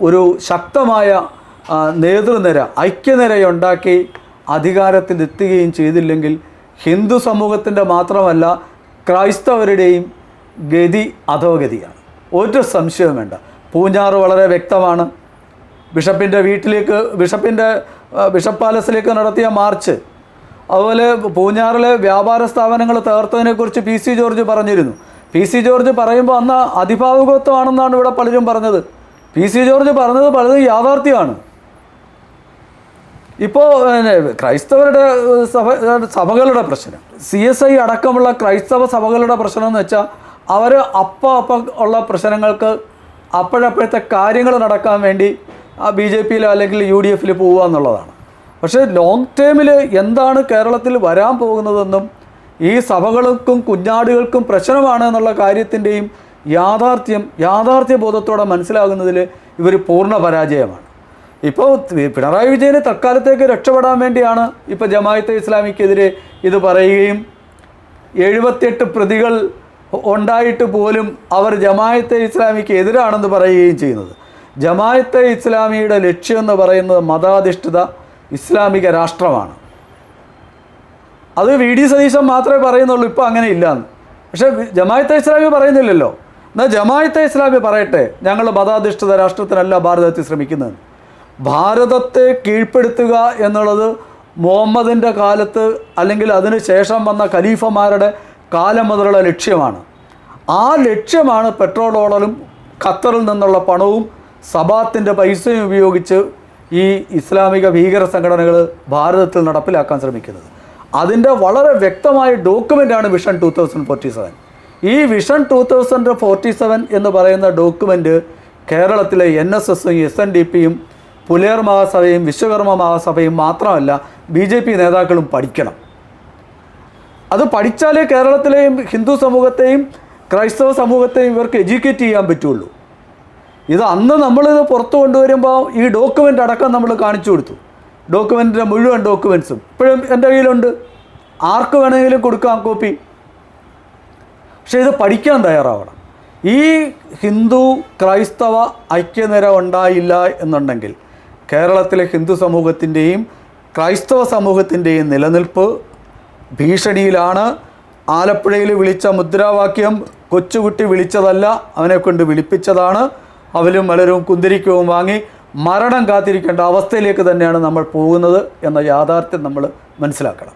ഒരു ശക്തമായ നേതൃനിര ഐക്യനിരയുണ്ടാക്കി അധികാരത്തിലെത്തുകയും ചെയ്തില്ലെങ്കിൽ ഹിന്ദു സമൂഹത്തിൻ്റെ മാത്രമല്ല ക്രൈസ്തവരുടെയും ഗതി അധോഗതിയാണ്. ഒരു സംശയവും വേണ്ട. പൂഞ്ഞാറ് വളരെ വ്യക്തമാണ്. ബിഷപ്പിൻ്റെ വീട്ടിലേക്ക് ബിഷപ്പ് പാലസിലേക്ക് നടത്തിയ മാർച്ച്, അതുപോലെ പൂഞ്ഞാറിലെ വ്യാപാര സ്ഥാപനങ്ങൾ തകർത്തതിനെക്കുറിച്ച് PC ജോർജ് പറഞ്ഞിരുന്നു. PC ജോർജ് പറയുമ്പോൾ അന്ന് അതിഭാവുകത്വമാണെന്നാണ് ഇവിടെ പലരും പറഞ്ഞത്. PC ജോർജ് പറഞ്ഞത് പലതും യാഥാർത്ഥ്യമാണ്. ഇപ്പോൾ ക്രൈസ്തവരുടെ സഭകളുടെ പ്രശ്നം, CSI അടക്കമുള്ള ക്രൈസ്തവ സഭകളുടെ പ്രശ്നം എന്ന് വെച്ചാൽ അവർ അപ്പം ഉള്ള പ്രശ്നങ്ങൾക്ക് അപ്പോഴപ്പോഴത്തെ കാര്യങ്ങൾ നടക്കാൻ വേണ്ടി BJPയിലോ അല്ലെങ്കിൽ UDFൽ പോവുക എന്നുള്ളതാണ്. പക്ഷേ ലോങ് ടേമിൽ എന്താണ് കേരളത്തിൽ വരാൻ പോകുന്നതെന്നും ഈ സഭകൾക്കും കുഞ്ഞാടുകൾക്കും പ്രശ്നമാണ് എന്നുള്ള കാര്യത്തിൻ്റെയും യാഥാർത്ഥ്യബോധത്തോടെ മനസ്സിലാകുന്നതിൽ ഇവർ പൂർണ്ണ പരാജയമാണ്. ഇപ്പോൾ പിണറായി വിജയന് തൽക്കാലത്തേക്ക് രക്ഷപ്പെടാൻ വേണ്ടിയാണ് ഇപ്പോൾ ജമാഅത്തെ ഇസ്ലാമിക്കെതിരെ ഇത് പറയുകയും 78 പ്രതികൾ ഉണ്ടായിട്ട് പോലും അവർ ജമാഅത്തെ ഇസ്ലാമിക്ക് എതിരാണെന്ന് പറയുകയും ചെയ്യുന്നത്. ജമാഅത്തെ ഇസ്ലാമിയുടെ ലക്ഷ്യം എന്ന് പറയുന്നത് മതാധിഷ്ഠിത ഇസ്ലാമിക രാഷ്ട്രമാണ്. അത് VD സതീശൻ മാത്രമേ പറയുന്നുള്ളൂ, ഇപ്പോൾ അങ്ങനെ ഇല്ലയെന്ന്. പക്ഷേ ജമാഅത്തെ ഇസ്ലാമി പറയുന്നില്ലല്ലോ. എന്നാൽ ജമാഅത്തെ ഇസ്ലാമി പറയട്ടെ, ഞങ്ങൾ മതാധിഷ്ഠിത രാഷ്ട്രത്തിനല്ല ഭാരതത്തിൽ ശ്രമിക്കുന്നത്. ഭാരതത്തെ കീഴ്പ്പെടുത്തുക എന്നുള്ളത് മുഹമ്മദിൻ്റെ കാലത്ത് അല്ലെങ്കിൽ അതിന് ശേഷം വന്ന ഖലീഫമാരുടെ കാലം മുതലുള്ള ലക്ഷ്യമാണ്. ആ ലക്ഷ്യമാണ് പെട്രോൾ ഓടലും ഖത്തറിൽ നിന്നുള്ള പണവും സബാത്തിൻ്റെ പൈസയും ഉപയോഗിച്ച് ഈ ഇസ്ലാമിക ഭീകര സംഘടനകൾ ഭാരതത്തിൽ നടപ്പിലാക്കാൻ ശ്രമിക്കുന്നത്. അതിൻ്റെ വളരെ വ്യക്തമായ ഡോക്യുമെൻ്റാണ് വിഷൻ 2047. ഈ വിഷൻ 2047 എന്ന് പറയുന്ന ഡോക്യുമെൻ്റ് കേരളത്തിലെ NSSും SNDPയും പുലയർ മഹാസഭയും വിശ്വകർമ്മ മഹാസഭയും മാത്രമല്ല BJP നേതാക്കളും പഠിക്കണം. അത് പഠിച്ചാലേ കേരളത്തിലെയും ഹിന്ദു സമൂഹത്തെയും ക്രൈസ്തവ സമൂഹത്തെയും ഇവർക്ക് എഡ്യൂക്കേറ്റ് ചെയ്യാൻ പറ്റുള്ളൂ. ഇത് അന്ന് നമ്മളിത് പുറത്തു കൊണ്ടുവരുമ്പോൾ ഈ ഡോക്യുമെൻ്റ് അടക്കം നമ്മൾ കാണിച്ചു കൊടുത്തു. ഡോക്യുമെൻറ്റിൻ്റെ മുഴുവൻ ഡോക്യുമെൻറ്റ്സും ഇപ്പോഴും എൻ്റെ കയ്യിലുണ്ട്, ആർക്ക് വേണമെങ്കിലും കൊടുക്കാം കോപ്പി. പക്ഷേ ഇത് പഠിക്കാൻ തയ്യാറാവണം. ഈ ഹിന്ദു ക്രൈസ്തവ ഐക്യനിര ഉണ്ടായില്ല എന്നുണ്ടെങ്കിൽ കേരളത്തിലെ ഹിന്ദു സമൂഹത്തിൻ്റെയും ക്രൈസ്തവ സമൂഹത്തിൻ്റെയും നിലനിൽപ്പ് ഭീഷണിയിലാണ്. ആലപ്പുഴയിൽ വിളിച്ച മുദ്രാവാക്യം കൊച്ചുകുട്ടി വിളിച്ചതല്ല, അവനെ കൊണ്ട് വിളിപ്പിച്ചതാണ്. അവലും മലരും കുന്തിരിക്കവും വാങ്ങി മരണം കാത്തിരിക്കേണ്ട അവസ്ഥയിലേക്ക് തന്നെയാണ് നമ്മൾ പോകുന്നത് എന്ന യാഥാർത്ഥ്യം നമ്മൾ മനസ്സിലാക്കണം.